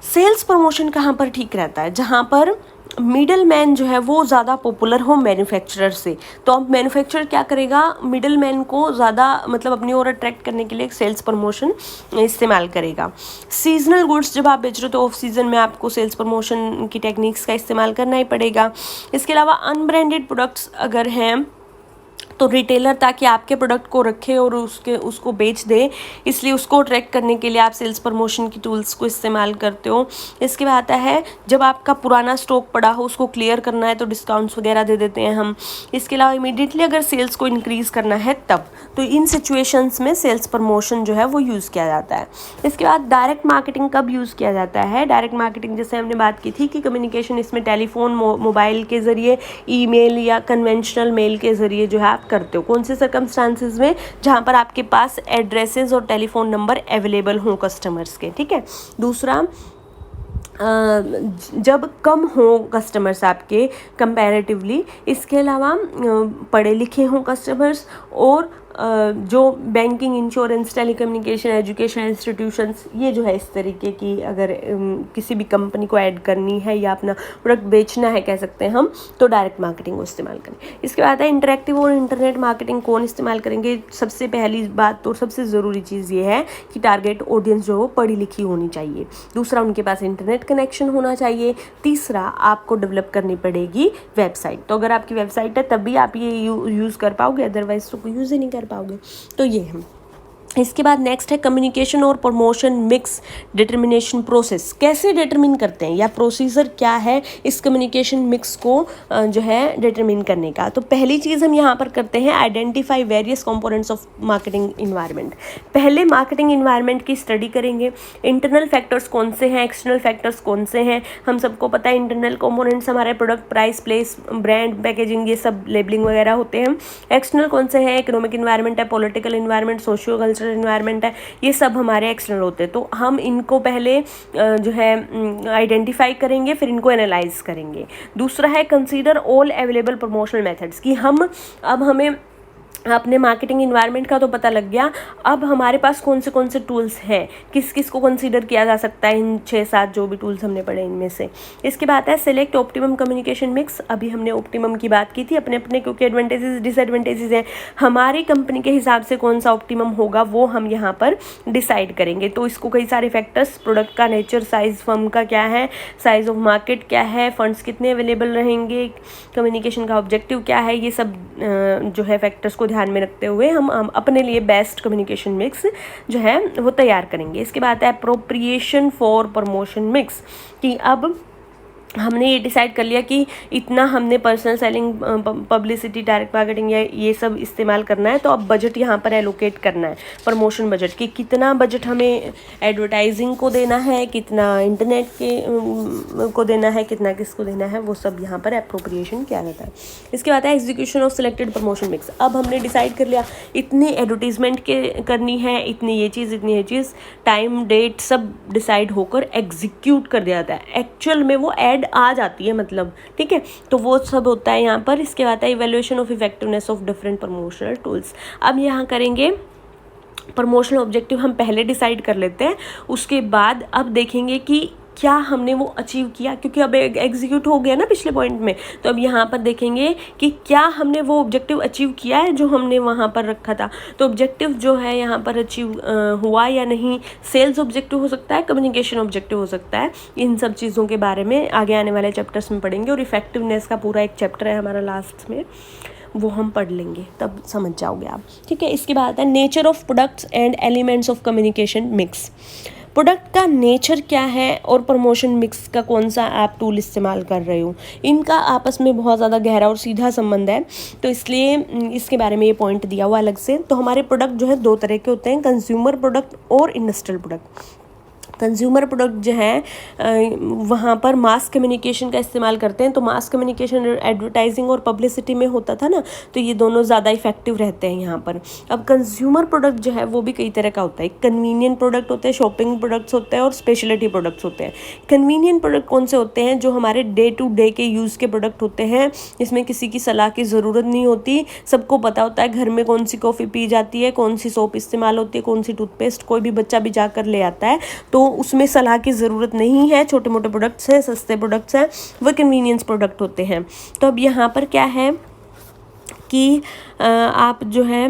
S1: सेल्स प्रमोशन कहाँ पर ठीक रहता है? जहाँ पर मिडल मैन जो है वो ज़्यादा पॉपुलर हो मैन्युफैक्चरर से, तो अब मैन्युफैक्चरर क्या करेगा, मिडल मैन को ज़्यादा मतलब अपनी ओर अट्रैक्ट करने के लिए एक सेल्स प्रमोशन इस्तेमाल करेगा। सीजनल गुड्स जब आप बेच रहे हो तो ऑफ सीज़न में आपको सेल्स प्रमोशन की टेक्निक्स का इस्तेमाल करना ही पड़ेगा। इसके अलावा अनब्रांडेड प्रोडक्ट्स अगर हैं तो रिटेलर ताकि आपके प्रोडक्ट को रखे और उसको बेच दे, इसलिए उसको अट्रैक्ट करने के लिए आप सेल्स प्रमोशन की टूल्स को इस्तेमाल करते हो। इसके बाद आता है जब आपका पुराना स्टॉक पड़ा हो उसको क्लियर करना है तो डिस्काउंट्स वगैरह दे देते हैं हम। इसके अलावा इमीडिएटली अगर सेल्स को इंक्रीज़ करना है तब, तो इन सिचुएशंस में सेल्स प्रमोशन जो है वो यूज़ किया जाता है। इसके बाद डायरेक्ट मार्केटिंग कब यूज़ किया जाता है? डायरेक्ट मार्केटिंग जैसे हमने बात की थी कि कम्युनिकेशन इसमें टेलीफोन, मोबाइल के ज़रिए, ईमेल या कन्वेंशनल मेल के ज़रिए जो है आप करते हो। कौन से सर्कमस्टांसेस में? जहाँ पर आपके पास एड्रेसेस और टेलीफोन नंबर अवेलेबल हों कस्टमर्स के। ठीक है, दूसरा जब कम हो कस्टमर्स आपके कंपैरेटिवली। इसके अलावा पढ़े लिखे हों कस्टमर्स, और जो banking, insurance, telecommunication, education institutions, ये जो है इस तरीके की अगर किसी भी कंपनी को ऐड करनी है या अपना प्रोडक्ट बेचना है कह सकते हैं हम, तो डायरेक्ट मार्केटिंग को इस्तेमाल करें। इसके बाद है इंटरेक्टिव और इंटरनेट मार्केटिंग कौन इस्तेमाल करेंगे? सबसे पहली बात तो सबसे ज़रूरी चीज़ ये है कि टारगेट ऑडियंस जो है वो पढ़ी लिखी होनी चाहिए। दूसरा, उनके पास इंटरनेट कनेक्शन होना चाहिए। तीसरा, आपको डेवलप करनी पड़ेगी वेबसाइट। तो अगर आपकी वेबसाइट है तभी आप ये यूज़ कर पाओगे, अदरवाइज़ तो कोई यूज़ ही नहीं कर पाओगे। तो ये है। इसके बाद नेक्स्ट है कम्युनिकेशन और प्रमोशन मिक्स डिटर्मिनेशन प्रोसेस। कैसे डिटरमिन करते हैं या प्रोसीजर क्या है इस कम्युनिकेशन मिक्स को जो है डिटरमिन करने का। तो पहली चीज़ हम यहाँ पर करते हैं identify various components of marketing environment. पहले मार्केटिंग इन्वायरमेंट की स्टडी करेंगे, इंटरनल फैक्टर्स कौन से हैं, एक्सटर्नल फैक्टर्स कौन से हैं। हम सबको पता है इंटरनल कंपोनेंट्स हमारे product, price, place, brand, packaging, ये सब लेबलिंग वगैरह होते हैं। एक्सटर्नल कौन से हैं, इकोनॉमिक इन्वायरमेंट है, political environment, socio cultural environment है, ये सब हमारे एक्सटर्नल होते हैं। तो हम इनको पहले जो है आइडेंटिफाई करेंगे, फिर इनको एनालाइज करेंगे। दूसरा है consider all available promotional methods, कि अब हमें अपने मार्केटिंग इन्वायरमेंट का तो पता लग गया, अब हमारे पास कौन से टूल्स हैं, किस किस को कंसीडर किया जा सकता है इन 6-7 जो भी टूल्स हमने पढ़े इनमें से। इसके बाद है सिलेक्ट ऑप्टिमम कम्युनिकेशन मिक्स। अभी हमने ऑप्टिमम की बात की थी, अपने अपने क्योंकि एडवांटेजेस डिसएडवांटेजेस हैं, हमारी कंपनी के हिसाब से कौन सा ऑप्टिमम होगा वो हम यहाँ पर डिसाइड करेंगे। तो इसको कई सारे फैक्टर्स, प्रोडक्ट का नेचर, साइज फर्म का क्या है, साइज ऑफ मार्केट क्या है, फंड्स कितने अवेलेबल रहेंगे, कम्युनिकेशन का ऑब्जेक्टिव क्या है, ये सब जो है फैक्टर्स को ध्यान में रखते हुए हम अपने लिए बेस्ट कम्युनिकेशन मिक्स जो है वो तैयार करेंगे। इसके बाद है अप्रोप्रिएशन फॉर प्रमोशन मिक्स, कि अब हमने ये डिसाइड कर लिया कि इतना हमने personal selling, publicity, direct marketing या ये सब इस्तेमाल करना है, तो अब बजट यहाँ पर एलोकेट करना है, प्रमोशन बजट, कि कितना बजट हमें एडवर्टाइजिंग को देना है, कितना इंटरनेट के को देना है, कितना किसको देना है, वो सब यहाँ पर अप्रोप्रिएशन किया जाता है। इसके बाद है execution of selected promotion mix. अब हमने डिसाइड कर लिया इतनी एडवर्टीजमेंट के करनी है, इतनी ये चीज़, टाइम, डेट सब डिसाइड होकर एग्जीक्यूट कर दिया जाता है। एक्चुअल में वो एड आ जाती है, मतलब ठीक है, तो वो सब होता है यहाँ पर। इसके बाद है evaluation of effectiveness of different promotional tools. अब यहाँ करेंगे प्रमोशनल ऑब्जेक्टिव, हम पहले डिसाइड कर लेते हैं, उसके बाद अब देखेंगे कि क्या हमने वो अचीव किया, क्योंकि अब एग्जीक्यूट हो गया ना पिछले पॉइंट में, तो अब यहाँ पर देखेंगे कि क्या हमने वो ऑब्जेक्टिव अचीव किया है जो हमने वहाँ पर रखा था। तो ऑब्जेक्टिव जो है यहाँ पर अचीव हुआ या नहीं, सेल्स ऑब्जेक्टिव हो सकता है, कम्युनिकेशन ऑब्जेक्टिव हो सकता है। इन सब चीज़ों के बारे में आगे आने वाले चैप्टर्स में पढ़ेंगे, और इफेक्टिवनेस का पूरा एक चैप्टर है हमारा लास्ट में, वो हम पढ़ लेंगे, तब समझ जाओगे आप, ठीक है। इसके बाद है nature of products and elements of communication mix. Product का नेचर क्या है और प्रमोशन मिक्स का कौन सा आप टूल इस्तेमाल कर रहे हो, इनका आपस में बहुत ज़्यादा गहरा और सीधा संबंध है, तो इसलिए इसके बारे में ये पॉइंट दिया हुआ अलग से। तो हमारे प्रोडक्ट जो है 2 तरह के होते हैं, कंज्यूमर प्रोडक्ट और इंडस्ट्रियल प्रोडक्ट। कंज्यूमर प्रोडक्ट जो है वहाँ पर मास कम्युनिकेशन का इस्तेमाल करते हैं, तो मास कम्युनिकेशन एडवर्टाइजिंग और पब्लिसिटी में होता था ना, तो ये दोनों ज़्यादा इफेक्टिव रहते हैं यहाँ पर। अब कंज्यूमर प्रोडक्ट जो है वो भी कई तरह का होता है, कन्वीनियंट प्रोडक्ट होते हैं, शॉपिंग प्रोडक्ट्स होते हैं, और स्पेशलिटी प्रोडक्ट्स होते हैं। कन्वीनियंट प्रोडक्ट कौन से होते हैं, जो हमारे डे टू डे के यूज़ के प्रोडक्ट होते हैं, इसमें किसी की सलाह की ज़रूरत नहीं होती, सबको पता होता है घर में कौन सी कॉफ़ी पी जाती है, कौन सी सोप इस्तेमाल होती है, कौन सी टूथपेस्ट, कोई भी बच्चा भी जाकर ले आता है, तो उसमें सलाह की ज़रूरत नहीं है। छोटे मोटे प्रोडक्ट्स हैं, सस्ते प्रोडक्ट्स हैं, वो कन्वीनियंस प्रोडक्ट होते हैं। तो अब यहाँ पर क्या है कि आप जो है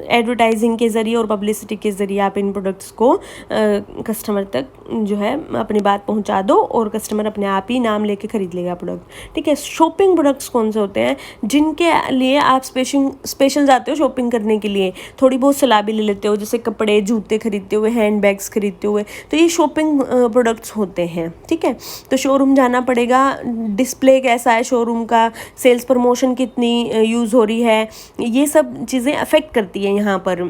S1: एडवर्टाइजिंग के ज़रिए और पब्लिसिटी के ज़रिए आप इन प्रोडक्ट्स को कस्टमर तक जो है अपनी बात पहुंचा दो, और कस्टमर अपने आप ही नाम लेके ख़रीद लेगा प्रोडक्ट, ठीक है। शॉपिंग प्रोडक्ट्स कौन से होते हैं, जिनके लिए आप स्पेशल जाते हो शॉपिंग करने के लिए, थोड़ी बहुत सलाह भी ले लेते हो, जैसे कपड़े, जूते खरीदते हुए, हैंड बैग्स खरीदते हुए, तो ये शॉपिंग प्रोडक्ट्स होते हैं, ठीक है। तो शोरूम जाना पड़ेगा, डिस्प्ले कैसा है शोरूम का, सेल्स प्रमोशन कितनी यूज़ हो रही है, ये सब चीज़ें अफेक्ट करती है यहाँ पर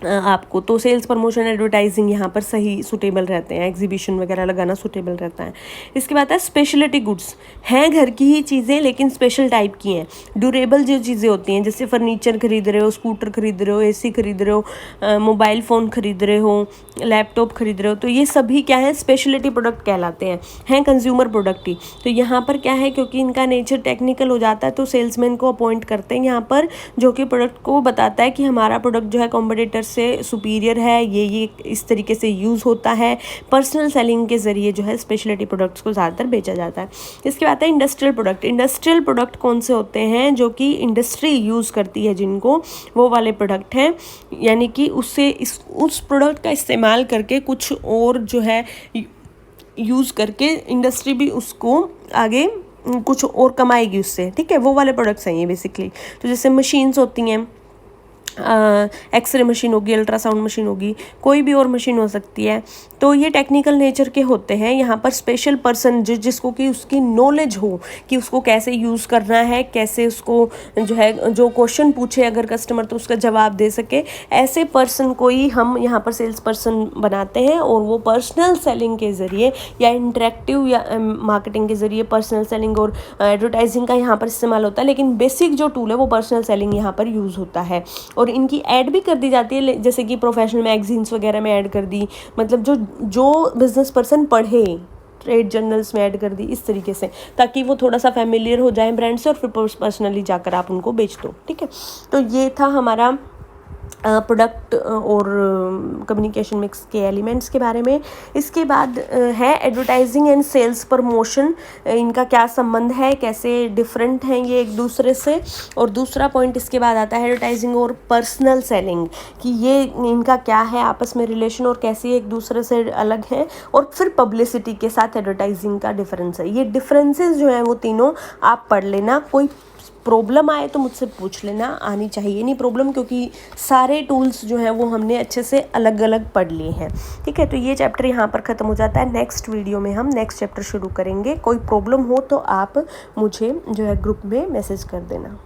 S1: आपको। तो सेल्स प्रमोशन एडवर्टाइजिंग यहाँ पर सही सूटेबल रहते हैं, एग्जीबिशन वगैरह लगाना सूटेबल रहता है। इसके बाद है स्पेशलिटी गुड्स, हैं घर की ही चीज़ें लेकिन स्पेशल टाइप की हैं। ड्यूरेबल जो चीज़ें होती हैं, जैसे फर्नीचर खरीद रहे हो, स्कूटर खरीद रहे हो, एसी खरीद रहे हो, मोबाइल फ़ोन खरीद रहे हो, लैपटॉप खरीद रहे हो, तो ये सभी क्या है, स्पेशलिटी प्रोडक्ट कहलाते हैं कंज्यूमर प्रोडक्ट ही। तो यहाँ पर क्या है, क्योंकि इनका नेचर टेक्निकल हो जाता है, तो सेल्समैन को अपॉइंट करते हैं यहाँ पर, जो कि प्रोडक्ट को बताता है कि हमारा प्रोडक्ट जो है कॉम्पिटिटर से सुपीरियर है, ये इस तरीके से यूज़ होता है। पर्सनल सेलिंग के ज़रिए जो है स्पेशलिटी प्रोडक्ट्स को ज़्यादातर बेचा जाता है। इसके बाद है इंडस्ट्रियल प्रोडक्ट। इंडस्ट्रियल प्रोडक्ट कौन से होते हैं, जो कि इंडस्ट्री यूज़ करती है जिनको, वो वाले प्रोडक्ट हैं, यानी कि उससे उस प्रोडक्ट का इस्तेमाल करके कुछ और जो है यूज़ करके इंडस्ट्री भी उसको आगे कुछ और कमाएगी उससे, ठीक है, वो वाले प्रोडक्ट्स हैं ये बेसिकली। तो जैसे मशीन्स होती हैं, एक्सरे मशीन होगी, अल्ट्रासाउंड मशीन होगी, कोई भी और मशीन हो सकती है। तो ये टेक्निकल नेचर के होते हैं। यहाँ पर स्पेशल पर्सन जिसको कि उसकी नॉलेज हो कि उसको कैसे यूज़ करना है, कैसे उसको जो है जो क्वेश्चन पूछे अगर कस्टमर तो उसका जवाब दे सके, ऐसे पर्सन को ही हम यहाँ पर सेल्स पर्सन बनाते हैं। और वो पर्सनल सेलिंग के ज़रिए या इंटरेक्टिव या मार्केटिंग के ज़रिए पर्सनल सेलिंग और एडवर्टाइजिंग का यहाँ पर इस्तेमाल होता है, लेकिन बेसिक जो टूल है वो पर्सनल सेलिंग यहाँ पर यूज़ होता है। और इनकी ऐड भी कर दी जाती है, जैसे कि प्रोफेशनल मैगजीन्स वगैरह में ऐड कर दी, मतलब जो बिजनेस पर्सन पढ़े, ट्रेड जर्नल्स में ऐड कर दी, इस तरीके से, ताकि वो थोड़ा सा फैमिलियर हो जाए ब्रांड से और फिर पर्सनली जाकर आप उनको बेच दो। ठीक है, तो ये था हमारा प्रोडक्ट और कम्युनिकेशन मिक्स के एलिमेंट्स के बारे में। इसके बाद है एडवर्टाइजिंग एंड सेल्स प्रमोशन, इनका क्या संबंध है, कैसे डिफरेंट हैं ये एक दूसरे से। और दूसरा पॉइंट इसके बाद आता है एडवर्टाइजिंग और पर्सनल सेलिंग, कि ये इनका क्या है आपस में रिलेशन और कैसे एक दूसरे से अलग हैं। और फिर पब्लिसिटी के साथ एडवर्टाइजिंग का डिफरेंस है। ये डिफरेंसेस जो हैं वो तीनों आप पढ़ लेना। कोई प्रॉब्लम आए तो मुझसे पूछ लेना, आनी चाहिए नहीं प्रॉब्लम, क्योंकि सारे टूल्स जो हैं वो हमने अच्छे से अलग अलग पढ़ लिए हैं। ठीक है, तो ये चैप्टर यहाँ पर ख़त्म हो जाता है। नेक्स्ट वीडियो में हम नेक्स्ट चैप्टर शुरू करेंगे। कोई प्रॉब्लम हो तो आप मुझे जो है ग्रुप में मैसेज कर देना।